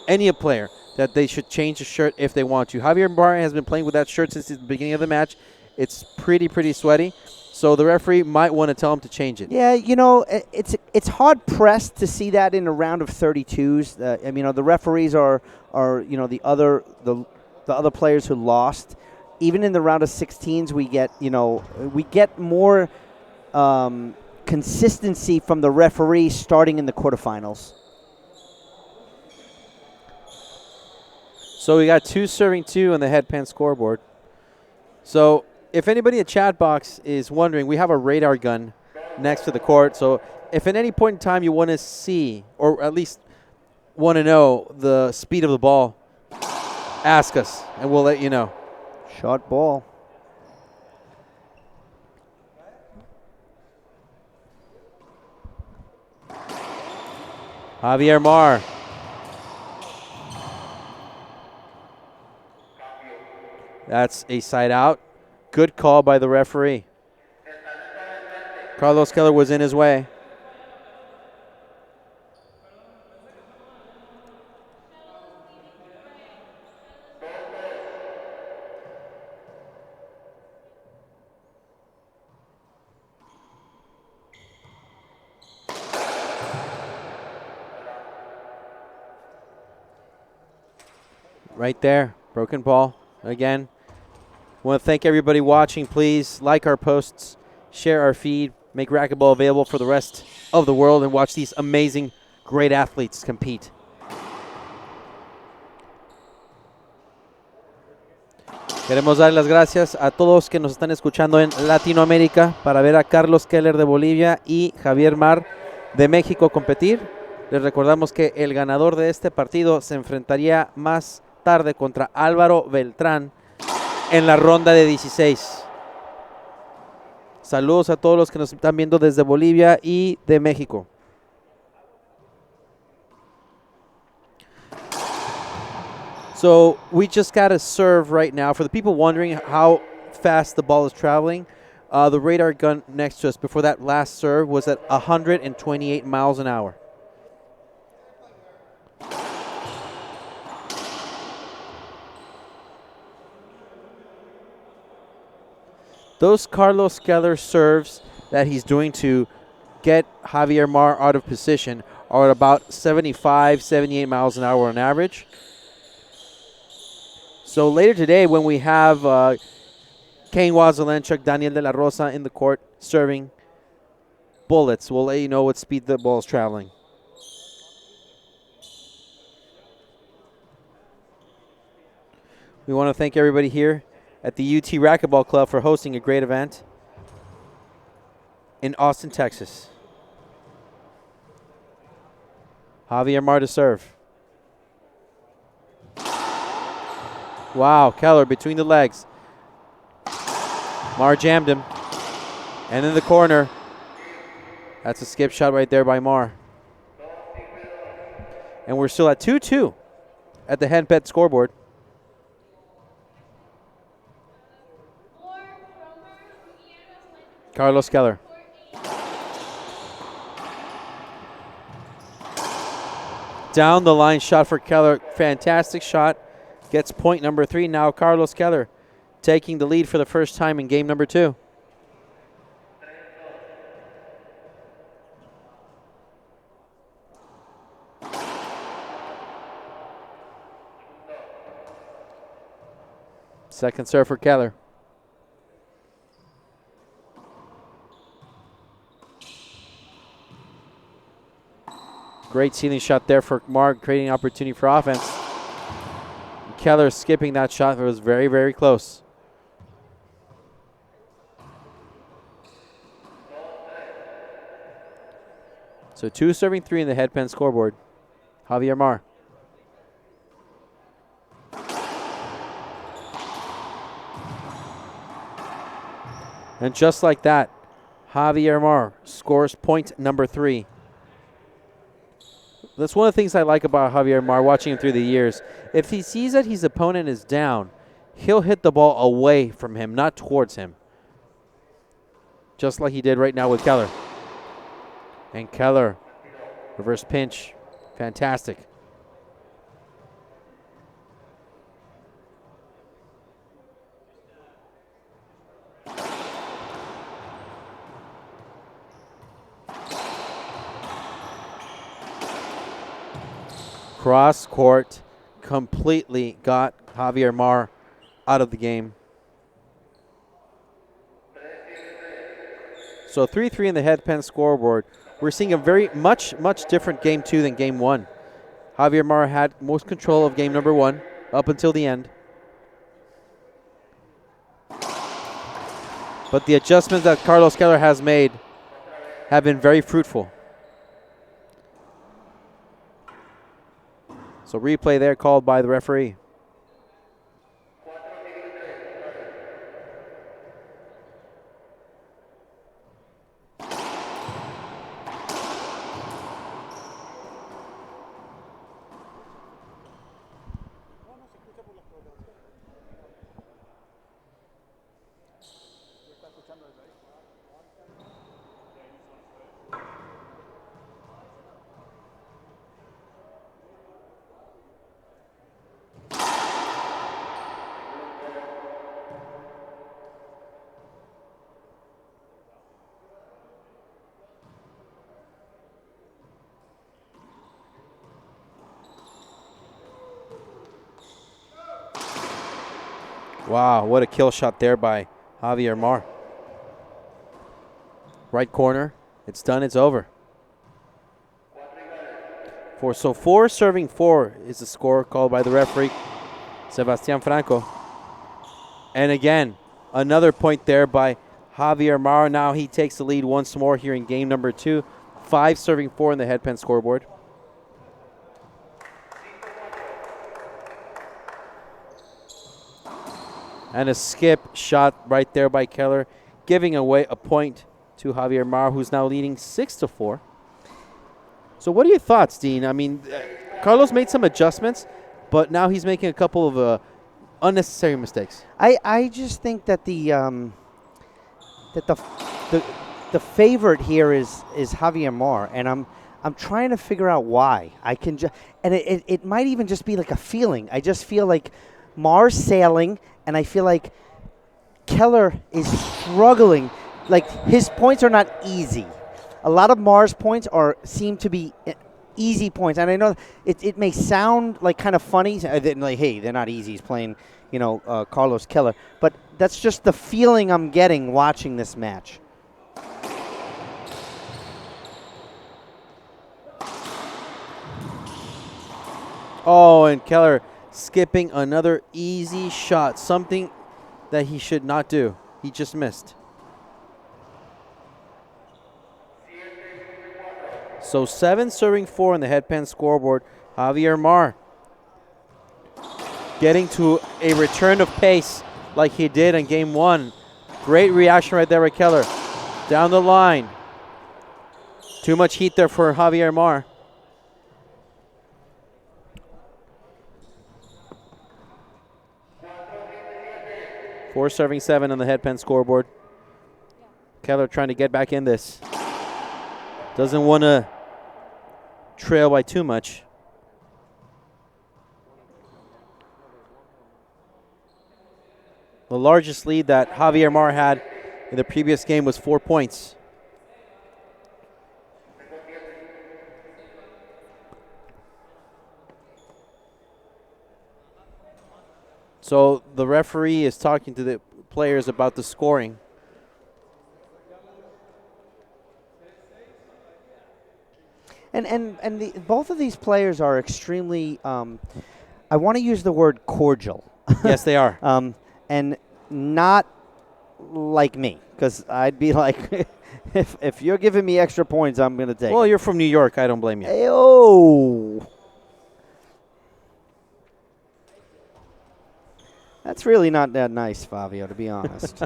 any player that they should change the shirt if they want to. Javier Mar has been playing with that shirt since the beginning of the match. It's pretty sweaty. So the referee might want to tell him to change it. Yeah, you know, it's it's hard pressed to see that in a round of 32s. I mean, the referees are the other players who lost. Even in the round of 16s, we get more consistency from the referee starting in the quarterfinals. So we got 2 serving 2 on the headpan scoreboard. So if anybody in the chat box is wondering, we have a radar gun next to the court. So if at any point in time you want to see, or at least want to know the speed of the ball, ask us, and we'll let you know. Short ball. Javier Mar. That's a side out. Good call by the referee. Carlos Keller was in his way. Right there, broken ball again. Want to thank everybody watching. Please like our posts, share our feed, make racquetball available for the rest of the world, and watch these amazing, great athletes compete. Queremos dar las gracias a todos que nos están escuchando en Latinoamérica para ver a Carlos Keller de Bolivia y Javier Mar de México competir. Les recordamos que el ganador de este partido se enfrentaría más tarde contra Álvaro Beltrán en la ronda de 16. Saludos a todos los que nos están viendo desde Bolivia y de México. So we just got a serve right now. For the people wondering how fast the ball is traveling, the radar gun next to us before that last serve was at 128 miles an hour. Those Carlos Keller serves that he's doing to get Javier Mar out of position are at about 75, 78 miles an hour on average. So later today when we have Kane Wazelenchuk, Daniel De La Rosa in the court serving bullets, we'll let you know what speed the ball is traveling. We want to thank everybody here at the UT Racquetball Club for hosting a great event in Austin, Texas. Javier Mar to serve. Wow, Keller between the legs. Mar jammed him. And in the corner. That's a skip shot right there by Mar. And we're still at 2-2 at the headpan scoreboard. Carlos Keller. Down the line shot for Keller. Fantastic shot. Gets point number 3. Now Carlos Keller taking the lead for the first time in game number 2. Second serve for Keller. Great ceiling shot there for Mark, creating opportunity for offense. Keller skipping that shot. It was very, very close. So 2 serving 3 in the headpan scoreboard. Javier Mar. And just like that, Javier Mar scores point number 3. That's one of the things I like about Javier Mar, watching him through the years. If he sees that his opponent is down, he'll hit the ball away from him, not towards him. Just like he did right now with Keller. And Keller, reverse pinch, fantastic. Cross court completely got Javier Mar out of the game. So 3-3 in the headpen scoreboard. We're seeing a very much different game 2 than game 1. Javier Mar had most control of game number 1 up until the end. But the adjustments that Carlos Keller has made have been very fruitful. So replay there called by the referee. Wow, what a kill shot there by Javier Mar. Right corner. It's done. It's over. So 4 serving 4 is the score called by the referee, Sebastian Franco. And again, another point there by Javier Mar. Now he takes the lead once more here in game number 2. 5 serving 4 in the headpen scoreboard. And a skip shot right there by Keller, giving away a point to Javier Mar, who's now leading 6-4. So what are your thoughts, Dean? I mean, Carlos made some adjustments, but now he's making a couple of unnecessary mistakes. I just think that the favorite here is Javier Mar, and I'm trying to figure out why. I can just, and it might even just be like a feeling. I just feel like Mar's sailing, and I feel like Keller is struggling. Like, his points are not easy. A lot of Mar's points seem to be easy points, and I know it may sound like kind of funny, like, hey, they're not easy. He's playing, Carlos Keller, but that's just the feeling I'm getting watching this match. Oh, and Keller skipping another easy shot, something that he should not do. He just missed. So 7 serving 4 in the headpan scoreboard. Javier Mar getting to a return of pace like he did in game 1. Great reaction right there by Keller. Down the line. Too much heat there for Javier Mar. Four serving 7 on the headpen scoreboard. Keller trying to get back in this. Doesn't want to trail by too much. The largest lead that Javier Mar had in the previous game was 4 points. So the referee is talking to the players about the scoring. And both of these players are extremely, I want to use the word cordial. Yes, they are. And not like me, because I'd be like, if you're giving me extra points, I'm going to take Well, it. you're from New York. I don't blame you. Oh. That's really not that nice, Fabio, to be honest.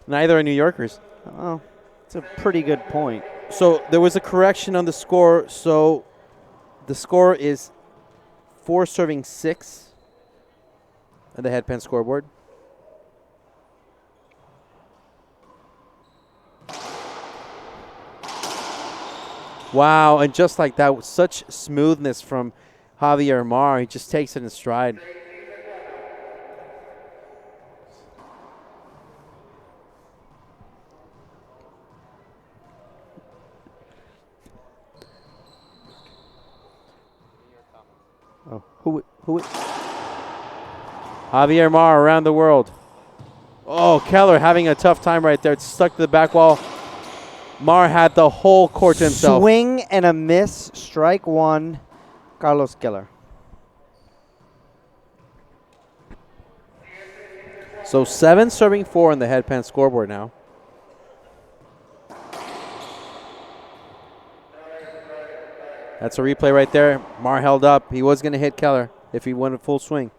Neither are New Yorkers. Oh, it's a pretty good point. So there was a correction on the score. So the score is 4 serving 6 on the headpan scoreboard. Wow, and just like that, with such smoothness from Javier Mar, he just takes it in stride. Who? Javier Mar around the world. Oh, Keller having a tough time right there. It's stuck to the back wall. Mar had the whole court to himself. Swing and a miss. Strike one. Carlos Keller. So 7 serving 4 on the headpan scoreboard now. That's a replay right there. Mar held up. He was going to hit Keller if he went a full swing.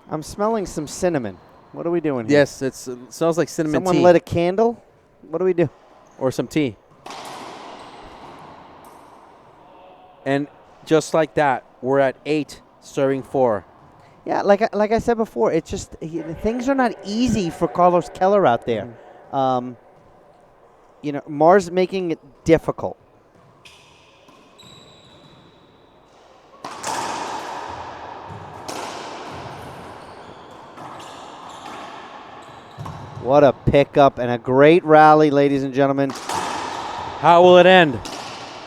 I'm smelling some cinnamon. What are we doing here? Yes, it smells like cinnamon tea. Someone lit a candle? What do we do? Or some tea. And just like that, we're at 8 serving 4. Yeah, like I said before, it's just things are not easy for Carlos Keller out there. Mar's making it difficult. What a pickup and a great rally, ladies and gentlemen. How will it end?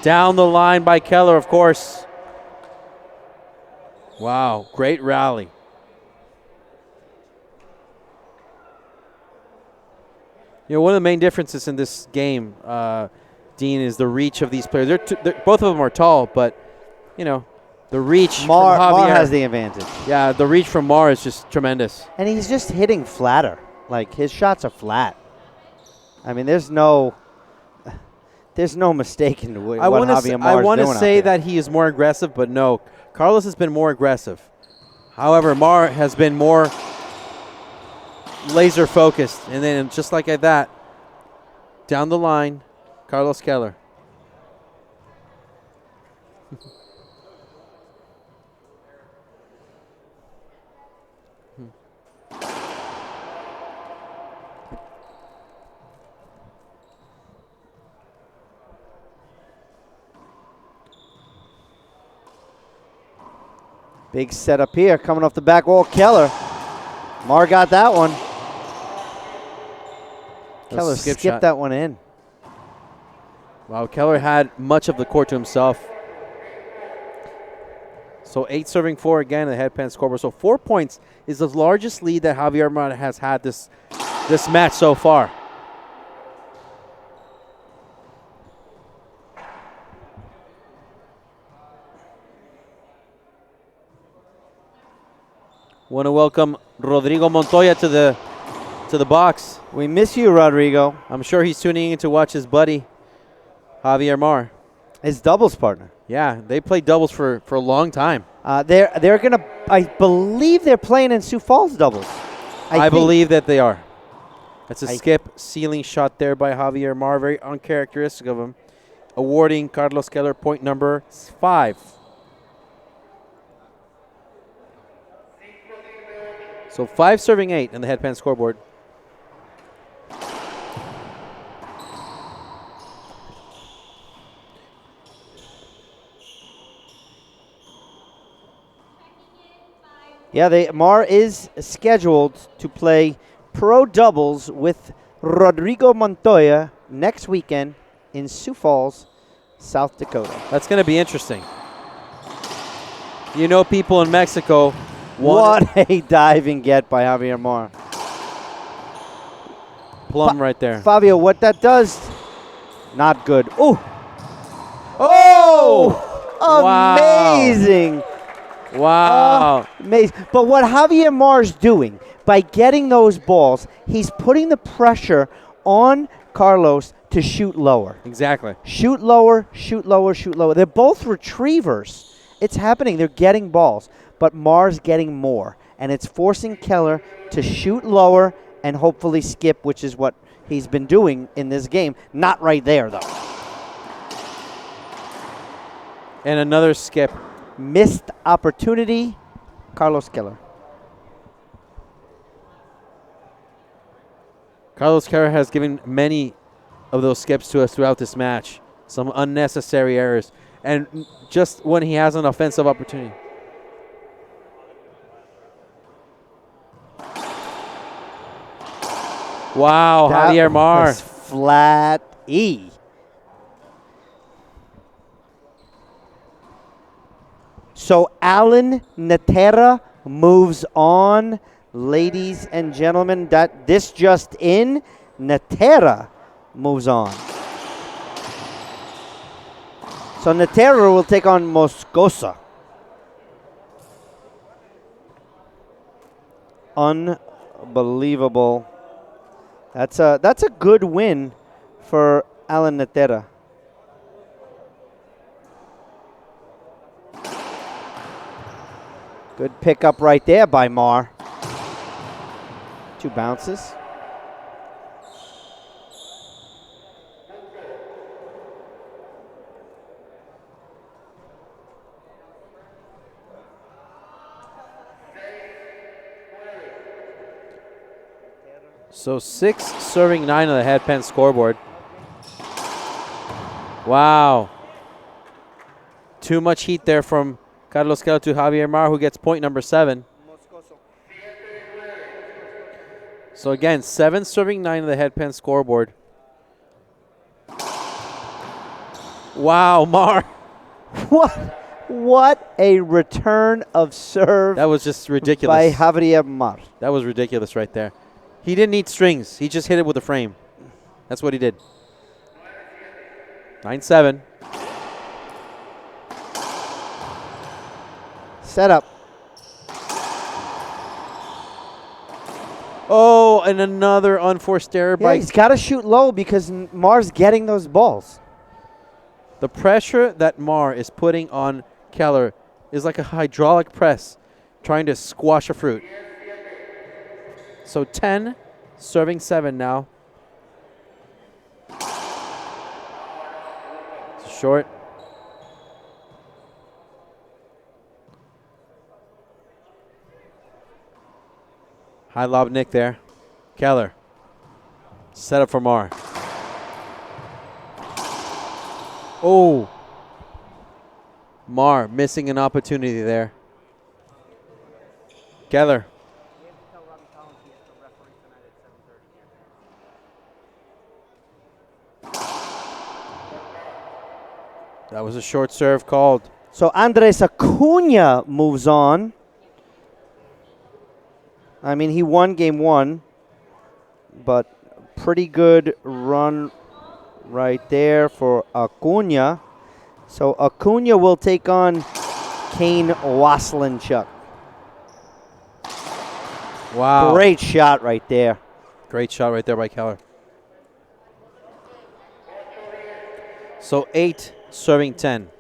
Down the line by Keller, of course. Wow, great rally. One of the main differences in this game, Dean, is the reach of these players. Both of them are tall, but, the reach from Javier. Mar has the advantage. Yeah, the reach from Mar is just tremendous. And he's just hitting flatter. Like, his shots are flat. I mean, there's no mistake in what Javier Mar is doing. I want to say that he is more aggressive, but no. Carlos has been more aggressive. However, Mar has been more laser focused. And then just like that, down the line, Carlos Keller. Big setup here, coming off the back wall. Keller. Mar got that one. Keller skipped that one in. Wow, Keller had much of the court to himself. So 8 serving 4 again in the headpan scoreboard. So 4 points is the largest lead that Javier Mar has had this match so far. Want to welcome Rodrigo Montoya to the box. We miss you, Rodrigo. I'm sure he's tuning in to watch his buddy, Javier Mar. His doubles partner. Yeah, they played doubles for a long time. They're gonna. I believe they're playing in Sioux Falls doubles. I believe that they are. That's a skip ceiling shot there by Javier Mar, very uncharacteristic of him, awarding Carlos Keller point number 5. So 5 serving 8 in the headpan scoreboard. Yeah, Mar is scheduled to play pro doubles with Rodrigo Montoya next weekend in Sioux Falls, South Dakota. That's going to be interesting. People in Mexico. What a diving get by Javier Mar. Plum right there. Fabio, what that does, not good. Ooh. Oh! Amazing. Wow. Amazing. But what Javier Mar's doing, by getting those balls, he's putting the pressure on Carlos to shoot lower. Exactly. Shoot lower, shoot lower, shoot lower. They're both retrievers. It's happening. They're getting balls. But Mar's getting more. And it's forcing Keller to shoot lower and hopefully skip, which is what he's been doing in this game. Not right there, though. And another skip. Missed opportunity, Carlos Keller. Carlos Keller has given many of those skips to us throughout this match. Some unnecessary errors. And just when he has an offensive opportunity. Wow, Javier Mar. Flat E. So Alan Natera moves on. Ladies and gentlemen, this just in, Natera moves on. So Natera will take on Moscoso. Unbelievable. That's a good win for Alan Natera. Good pickup right there by Mar. 2 bounces. So 6 serving 9 on the headpan scoreboard. Wow. Too much heat there from Carlos Keller to Javier Mar, who gets point number 7. So again, 7 serving 9 on the headpan scoreboard. Wow, Mar. What a return of serve. That was just ridiculous. By Javier Mar. That was ridiculous right there. He didn't need strings. He just hit it with a frame. That's what he did. 9-7. Set up. Oh, and another unforced error Yeah, he's got to shoot low because Mar's getting those balls. The pressure that Mar is putting on Keller is like a hydraulic press trying to squash a fruit. So 10, serving 7 now. Short. High lob nick there. Keller. Set up for Mar. Oh. Mar missing an opportunity there. Keller. That was a short serve called. So Andres Acuna moves on. I mean, he won game 1, but pretty good run right there for Acuna. So Acuna will take on Kane Waslinchuk. Wow. Great shot right there. Great shot right there by Keller. So 8, serving 10.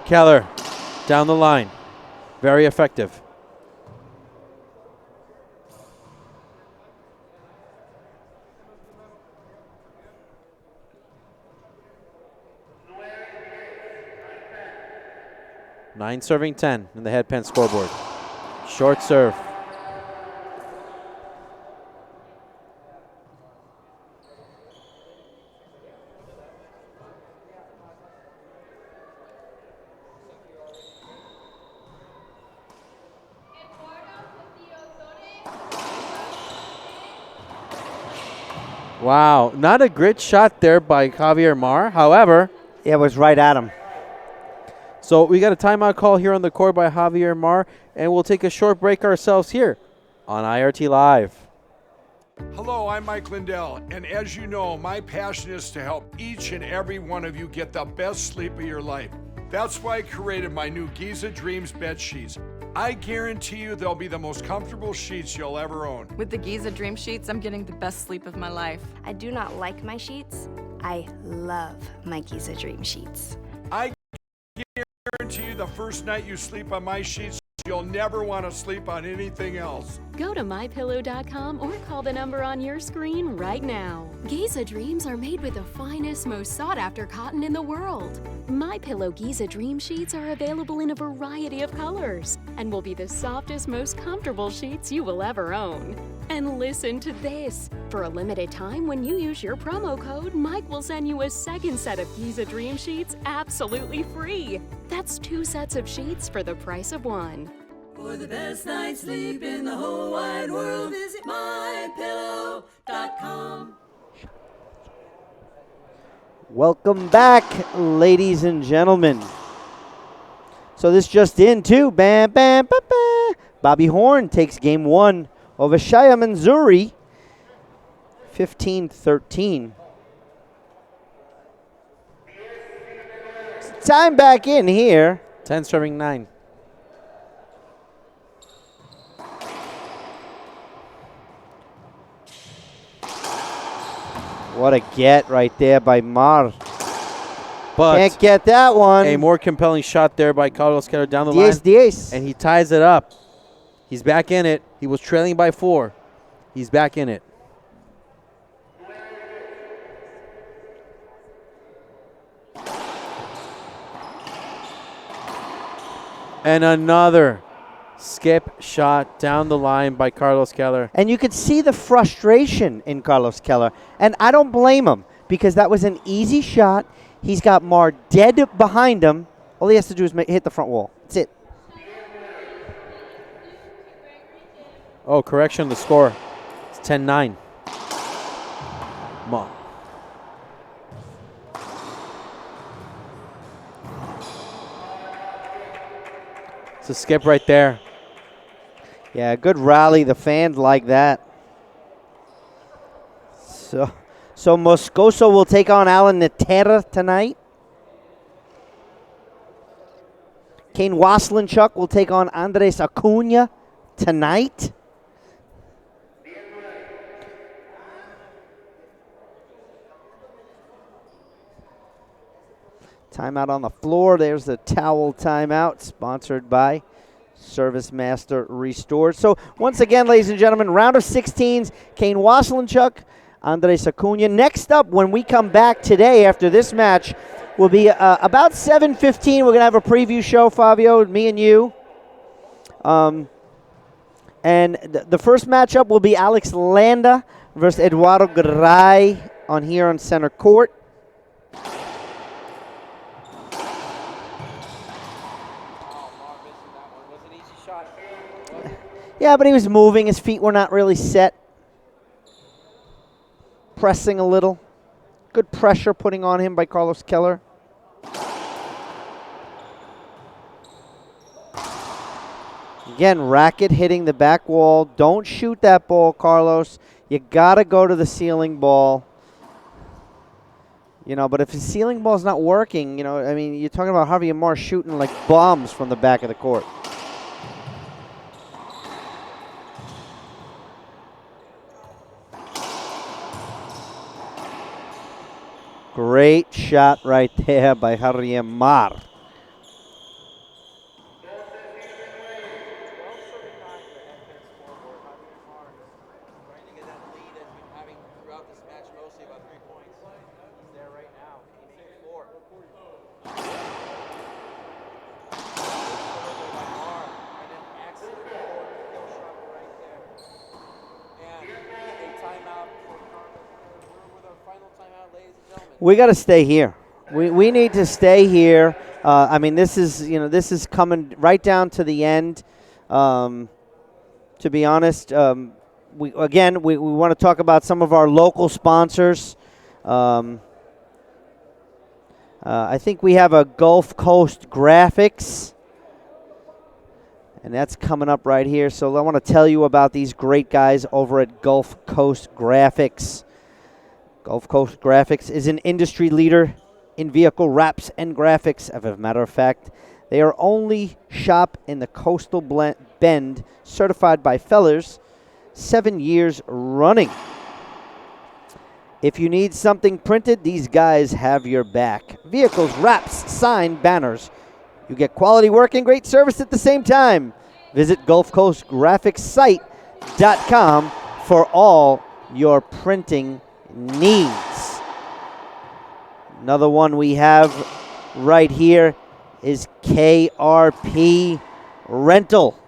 Keller down the line. Very effective. Nine serving 10 in the headpan scoreboard. Short serve. Wow, not a great shot there by Javier Mar. However, it was right at him. So we got a timeout call here on the court by Javier Mar, and we'll take a short break ourselves here on IRT Live. Hello, I'm Mike Lindell, and as you know, my passion is to help each and every one of you get the best sleep of your life. That's why I created my new Giza Dreams bed sheets. I guarantee you they'll be the most comfortable sheets you'll ever own. With the Giza Dream Sheets, I'm getting the best sleep of my life. I do not like my sheets. I love my Giza Dream sheets. I guarantee you the first night you sleep on my sheets, you'll never want to sleep on anything else. Go to mypillow.com or call the number on your screen right now. Giza Dreams are made with the finest, most sought-after cotton in the world. MyPillow Giza Dream Sheets are available in a variety of colors and will be the softest, most comfortable sheets you will ever own. And listen to this. For a limited time, when you use your promo code, Mike will send you a second set of Giza Dream Sheets absolutely free. That's 2 sets of sheets for the price of 1. For the best night's sleep in the whole wide world, visit mypillow.com. Welcome back, ladies and gentlemen. So this just in, too. Bam, bam, ba, ba. Bobby Horn takes game 1 over Shia Mansouri, 15-13. Time back in here. 10 serving 9. What a get right there by Mar. But can't get that one. A more compelling shot there by Carlos Keller down the line. 10. And he ties it up. He's back in it. He was trailing by 4. He's back in it. And another skip shot down the line by Carlos Keller. And you could see the frustration in Carlos Keller. And I don't blame him because that was an easy shot. He's got Mar dead behind him. All he has to do is hit the front wall. That's it. Oh, correction, the score. It's 10-9. Mar. It's a skip right there. Yeah, good rally. The fans like that. So Moscoso will take on Alan Natera tonight. Kane Waslinchuk will take on Andres Acuna tonight. Timeout on the floor. There's the towel timeout, sponsored by Service Master Restored. So once again, ladies and gentlemen, round of 16s, Kane Waslinchuk, Andres Acuna. Next up, when we come back today after this match, will be about 7:15. We're going to have a preview show, Fabio, me and you. And the first matchup will be Alex Landa versus Eduardo Garay on here on center court. Yeah, but he was moving. His feet were not really set. Pressing a little. Good pressure putting on him by Carlos Keller. Again, racket hitting the back wall. Don't shoot that ball, Carlos. You got to go to the ceiling ball. You know, but if the ceiling ball's not working, you know, I mean, you're talking about Javier Mar shooting like bombs from the back of the court. Great shot right there by Javier Mar. We got to stay here. We need to stay here. I mean, this is coming right down to the end. To be honest, we want to talk about some of our local sponsors. I think we have a Gulf Coast Graphics, and that's coming up right here. So I want to tell you about these great guys over at Gulf Coast Graphics. Gulf Coast Graphics is an industry leader in vehicle wraps and graphics. As a matter of fact, they are only shop in the Coastal Bend, certified by Fellers, 7 years running. If you need something printed, these guys have your back. Vehicles, wraps, sign, banners. You get quality work and great service at the same time. Visit Gulf Coast Graphics site KRP-Rental.com for all your printing needs. Another one we have right here is KRP Rental.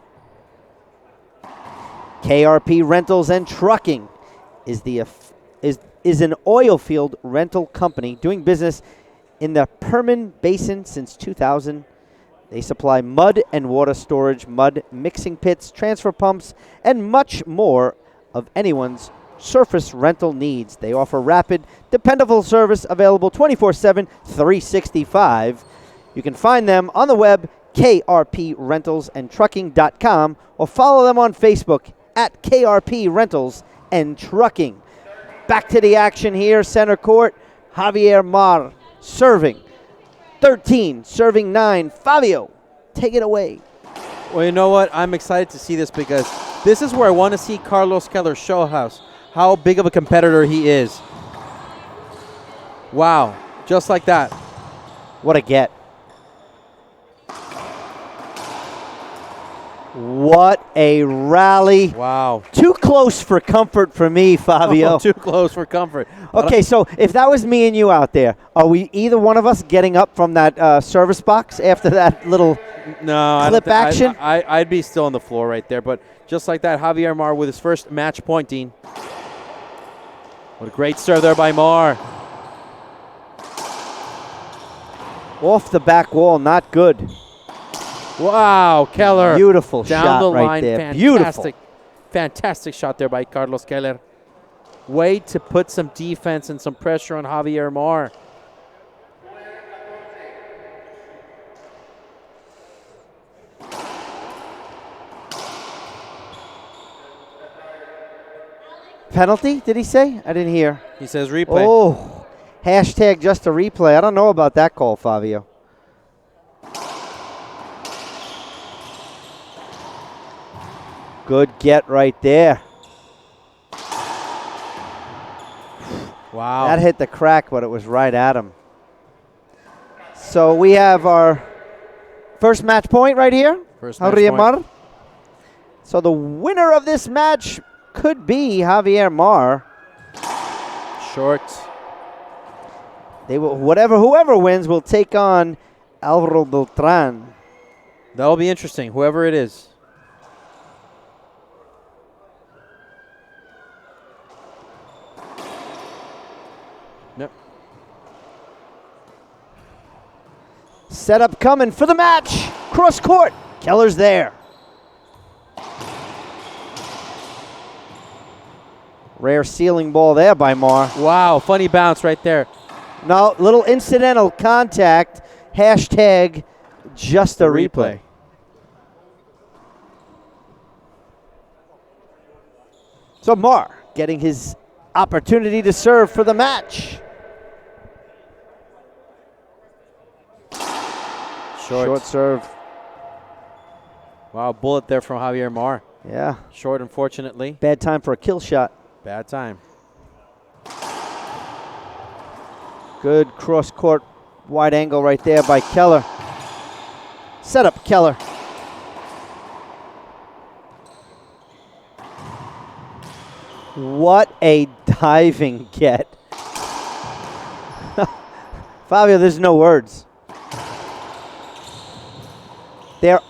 KRP Rentals and Trucking is an oil field rental company doing business in the Permian Basin since 2000. They supply mud and water storage, mud mixing pits, transfer pumps, and much more of anyone's surface rental needs. They offer rapid, dependable service available 24/7, 365. You can find them on the web, krprentals-and-trucking.com, or follow them on Facebook at KRP Rentals and Trucking. Back to the action here, center court. Javier Mar serving 13, serving 9. Fabio, take it away. Well, you know what? I'm excited to see this because this is where I want to see Carlos Keller show us how big of a competitor he is. Wow, just like that. What a get. What a rally. Wow. Too close for comfort for me, Fabio. Too close for comfort. Okay, so if that was me and you out there, are we either one of us getting up from that service box after that little clip action? I'd be still on the floor right there. But just like that, Javier Mar with his first match pointing. What a great serve there by Mar. Off the back wall, not good. Wow, Keller. Beautiful down shot the right line. there. Fantastic, Beautiful. fantastic shot there by Carlos Keller. Way to put some defense and some pressure on Javier Mar. Penalty, did he say? I didn't hear. He says replay. Oh, hashtag just a replay. I don't know about that call, Fabio. Good get right there. Wow. That hit the crack, but it was right at him. So we have our first match point right here. First match Javier point. Mar. So the winner of this match could be Javier Mar. Short. They will, whoever wins will take on Alvaro Beltran. That'll be interesting, whoever it is. Yep. Setup coming for the match. Cross court. Keller's there. Rare ceiling ball there by Mar. Wow, funny bounce right there. No, little incidental contact. Hashtag just a replay. So Mar getting his opportunity to serve for the match. Short serve. Wow, bullet there from Javier Mar. Yeah. Short, unfortunately. Bad time for a kill shot. Bad time. Good cross court wide angle right there by Keller. Set up Keller. What a diving get. Fabio, there's no words. There.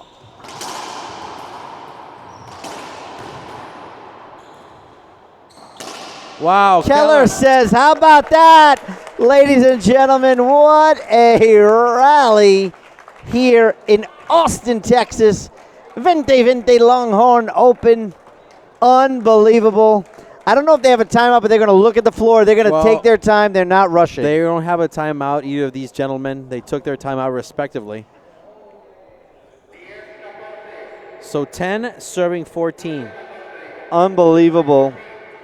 Wow. Keller says, how about that? Ladies and gentlemen, what a rally here in Austin, Texas. 2020 Longhorn Open. Unbelievable. I don't know if they have a timeout, but they're going to look at the floor. They're going to take their time. They're not rushing. They don't have a timeout, either of these gentlemen. They took their timeout respectively. So 10 serving 14. Unbelievable.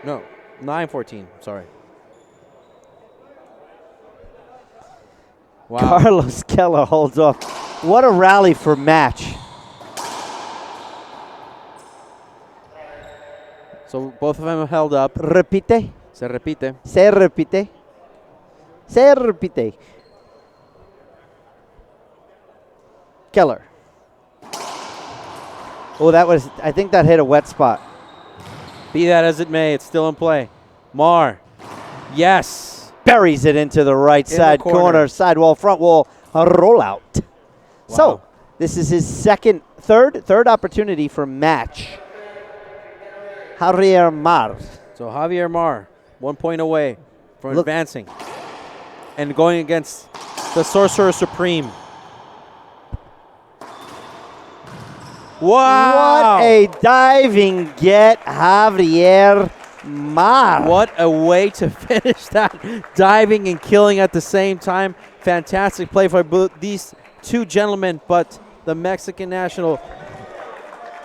No, 9-14. Sorry. Wow. Carlos Keller holds off. What a rally for match. So both of them held up. Repite. Se repite. Se repite. Se repite. Keller. Oh, that was, I think that hit a wet spot. Be that as it may, it's still in play. Mar. Yes. Buries it into the right In the side corner. corner, sidewall, front wall, a rollout. So this is his third opportunity for match. Javier Mar. So Javier Mar, 1 point away from Look. advancing and going against the Sorcerer Supreme. Wow! What a diving get, Javier Mar. What a way to finish that. Diving and killing at the same time. Fantastic play for these two gentlemen, but the Mexican national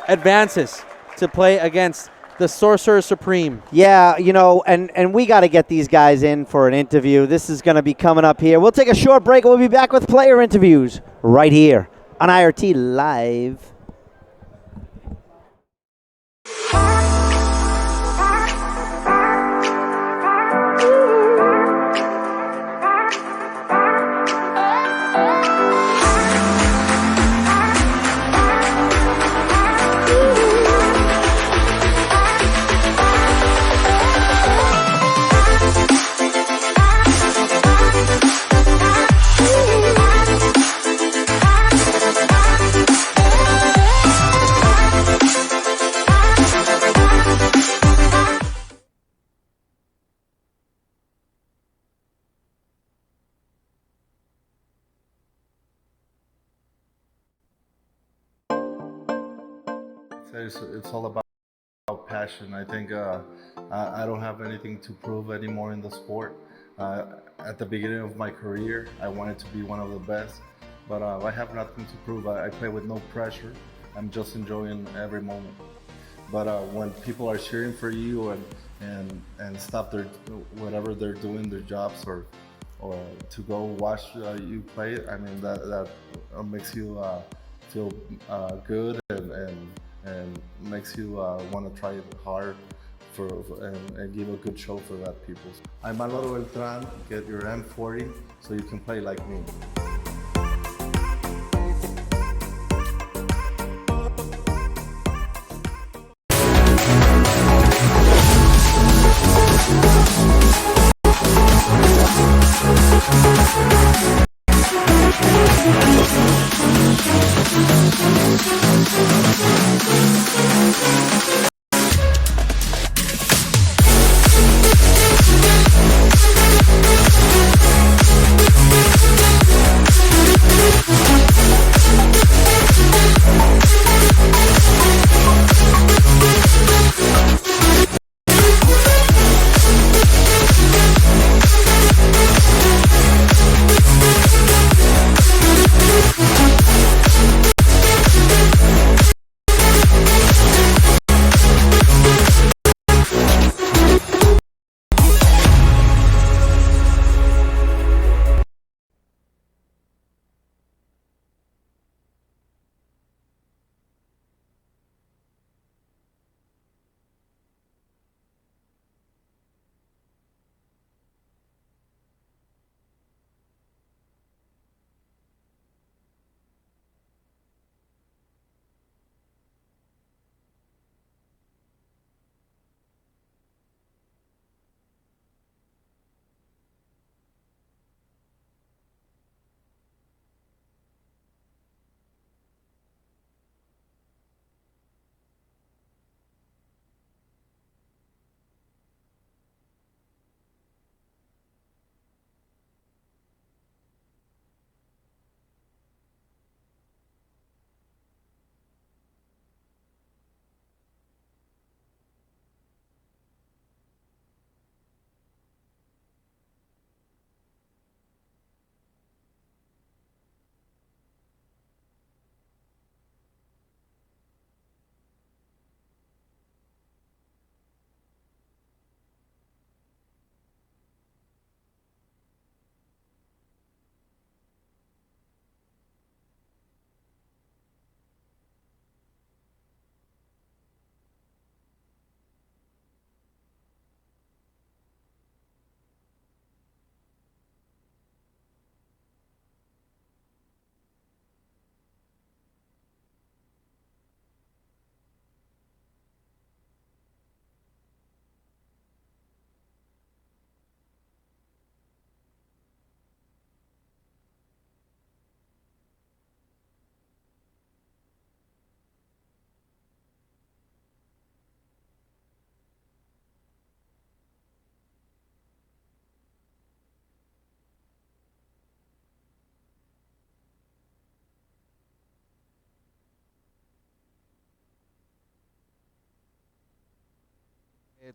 advances to play against the Sorcerer Supreme. Yeah, you know, and we got to get these guys in for an interview. This is going to be coming up here. We'll take a short break and we'll be back with player interviews right here on IRT Live. It's all about passion. I think I don't have anything to prove anymore in the sport. At the beginning of my career, I wanted to be one of the best, but I have nothing to prove. I play with no pressure. I'm just enjoying every moment. But when people are cheering for you and stop their whatever they're doing, their jobs, or to go watch you play, I mean that makes you feel good and makes you want to try hard and give a good show for that people. I'm Alvaro Beltran. Get your M40 so you can play like me.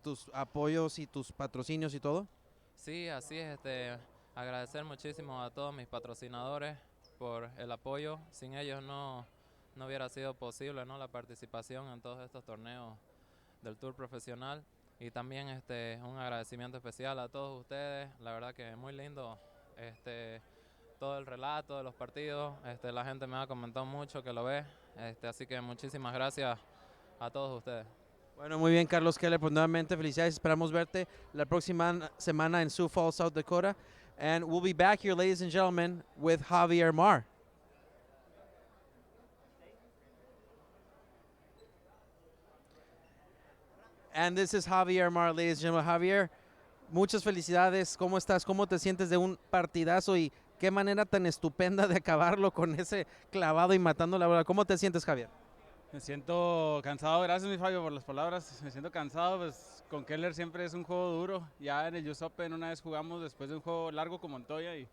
tus apoyos y tus patrocinios y todo. Sí, así es. Agradecer muchísimo a todos mis patrocinadores por el apoyo. Sin ellos no hubiera sido posible, ¿no?, la participación en todos estos torneos del Tour profesional. Y también un agradecimiento especial a todos ustedes. La verdad que muy lindo todo el relato de los partidos. La gente me ha comentado mucho que lo ve. Así que muchísimas gracias a todos ustedes. Bueno, muy bien, Carlos Keller, pues nuevamente felicidades. Esperamos verte la próxima semana en Sioux Falls, South Dakota. And we'll be back here, ladies and gentlemen, with Javier Mar. And this is Javier Mar, ladies and gentlemen. Javier, muchas felicidades. ¿Cómo estás? ¿Cómo te sientes de un partidazo? Y qué manera tan estupenda de acabarlo con ese clavado y matando la bola. ¿Cómo te sientes, Javier? Me siento cansado, gracias mi Fabio por las palabras, me siento cansado, pues con Keller siempre es un juego duro, ya en el US Open una vez jugamos después de un juego largo con Montoya y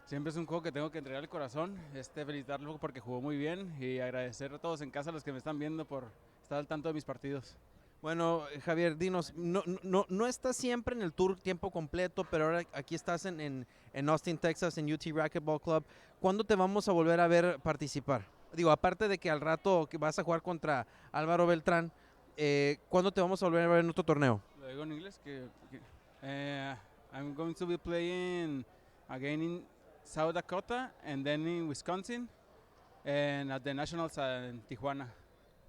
siempre es un juego que tengo que entregar el corazón, felicitarlo porque jugó muy bien y agradecer a todos en casa, los que me están viendo por estar al tanto de mis partidos. Bueno, Javier, dinos, no estás siempre en el Tour tiempo completo, pero ahora aquí estás en Austin, Texas, en UT Racquetball Club. ¿Cuándo te vamos a volver a ver participar? Digo, aparte de que al rato que vas a jugar contra Álvaro Beltrán, ¿cuándo te vamos a volver a ver en otro torneo? Lo digo en inglés, I'm going to be playing again in South Dakota and then in Wisconsin and at the Nationals in Tijuana.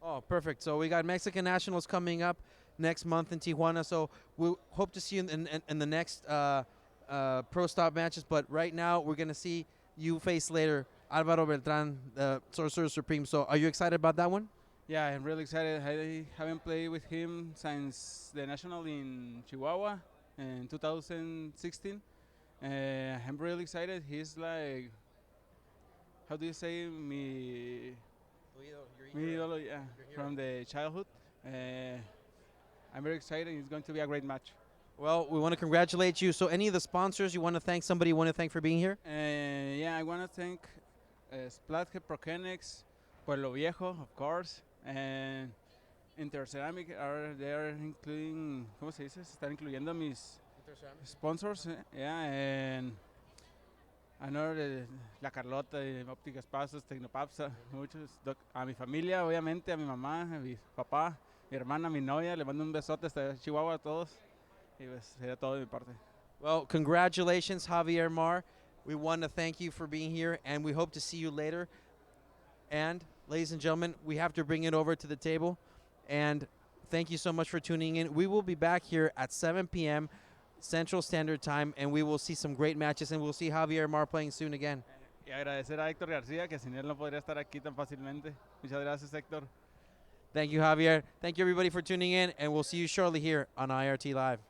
Oh, perfect. So we got Mexican Nationals coming up next month in Tijuana. So we hope to see you in the next Pro Stop matches. But right now, we're going to see you face later Álvaro Beltrán, the Sorcerer Supreme. So are you excited about that one? Yeah, I'm really excited. I haven't played with him since the National in Chihuahua in 2016. I'm really excited. He's like, how do you say, mi ídolo, yeah, from the childhood. I'm very excited. It's going to be a great match. Well, we want to congratulate you. So any of the sponsors you want to thank, somebody you want to thank for being here? Yeah, I want to thank Splatke Prokenix, Pueblo Viejo, of course, and Interceramic they're including, ¿cómo se dice? Se están incluyendo mis sponsors, yeah, and another La Carlota, Ópticas Pasos, Tecnopapsa, muchos, a mi familia, obviamente, a mi mamá, a mi papá, mi hermana, mi novia, le mando un besote hasta Chihuahua a todos, y pues sería todo de mi parte. Well, congratulations, Javier Mar. We want to thank you for being here, and we hope to see you later. And, ladies and gentlemen, we have to bring it over to the table. And thank you so much for tuning in. We will be back here at 7 p.m. Central Standard Time, and we will see some great matches, and we'll see Javier Mar playing soon again. Y agradecer a Héctor García, que sin él no podría estar aquí tan fácilmente. Muchas gracias, Héctor. Thank you, Javier. Thank you, everybody, for tuning in, and we'll see you shortly here on IRT Live.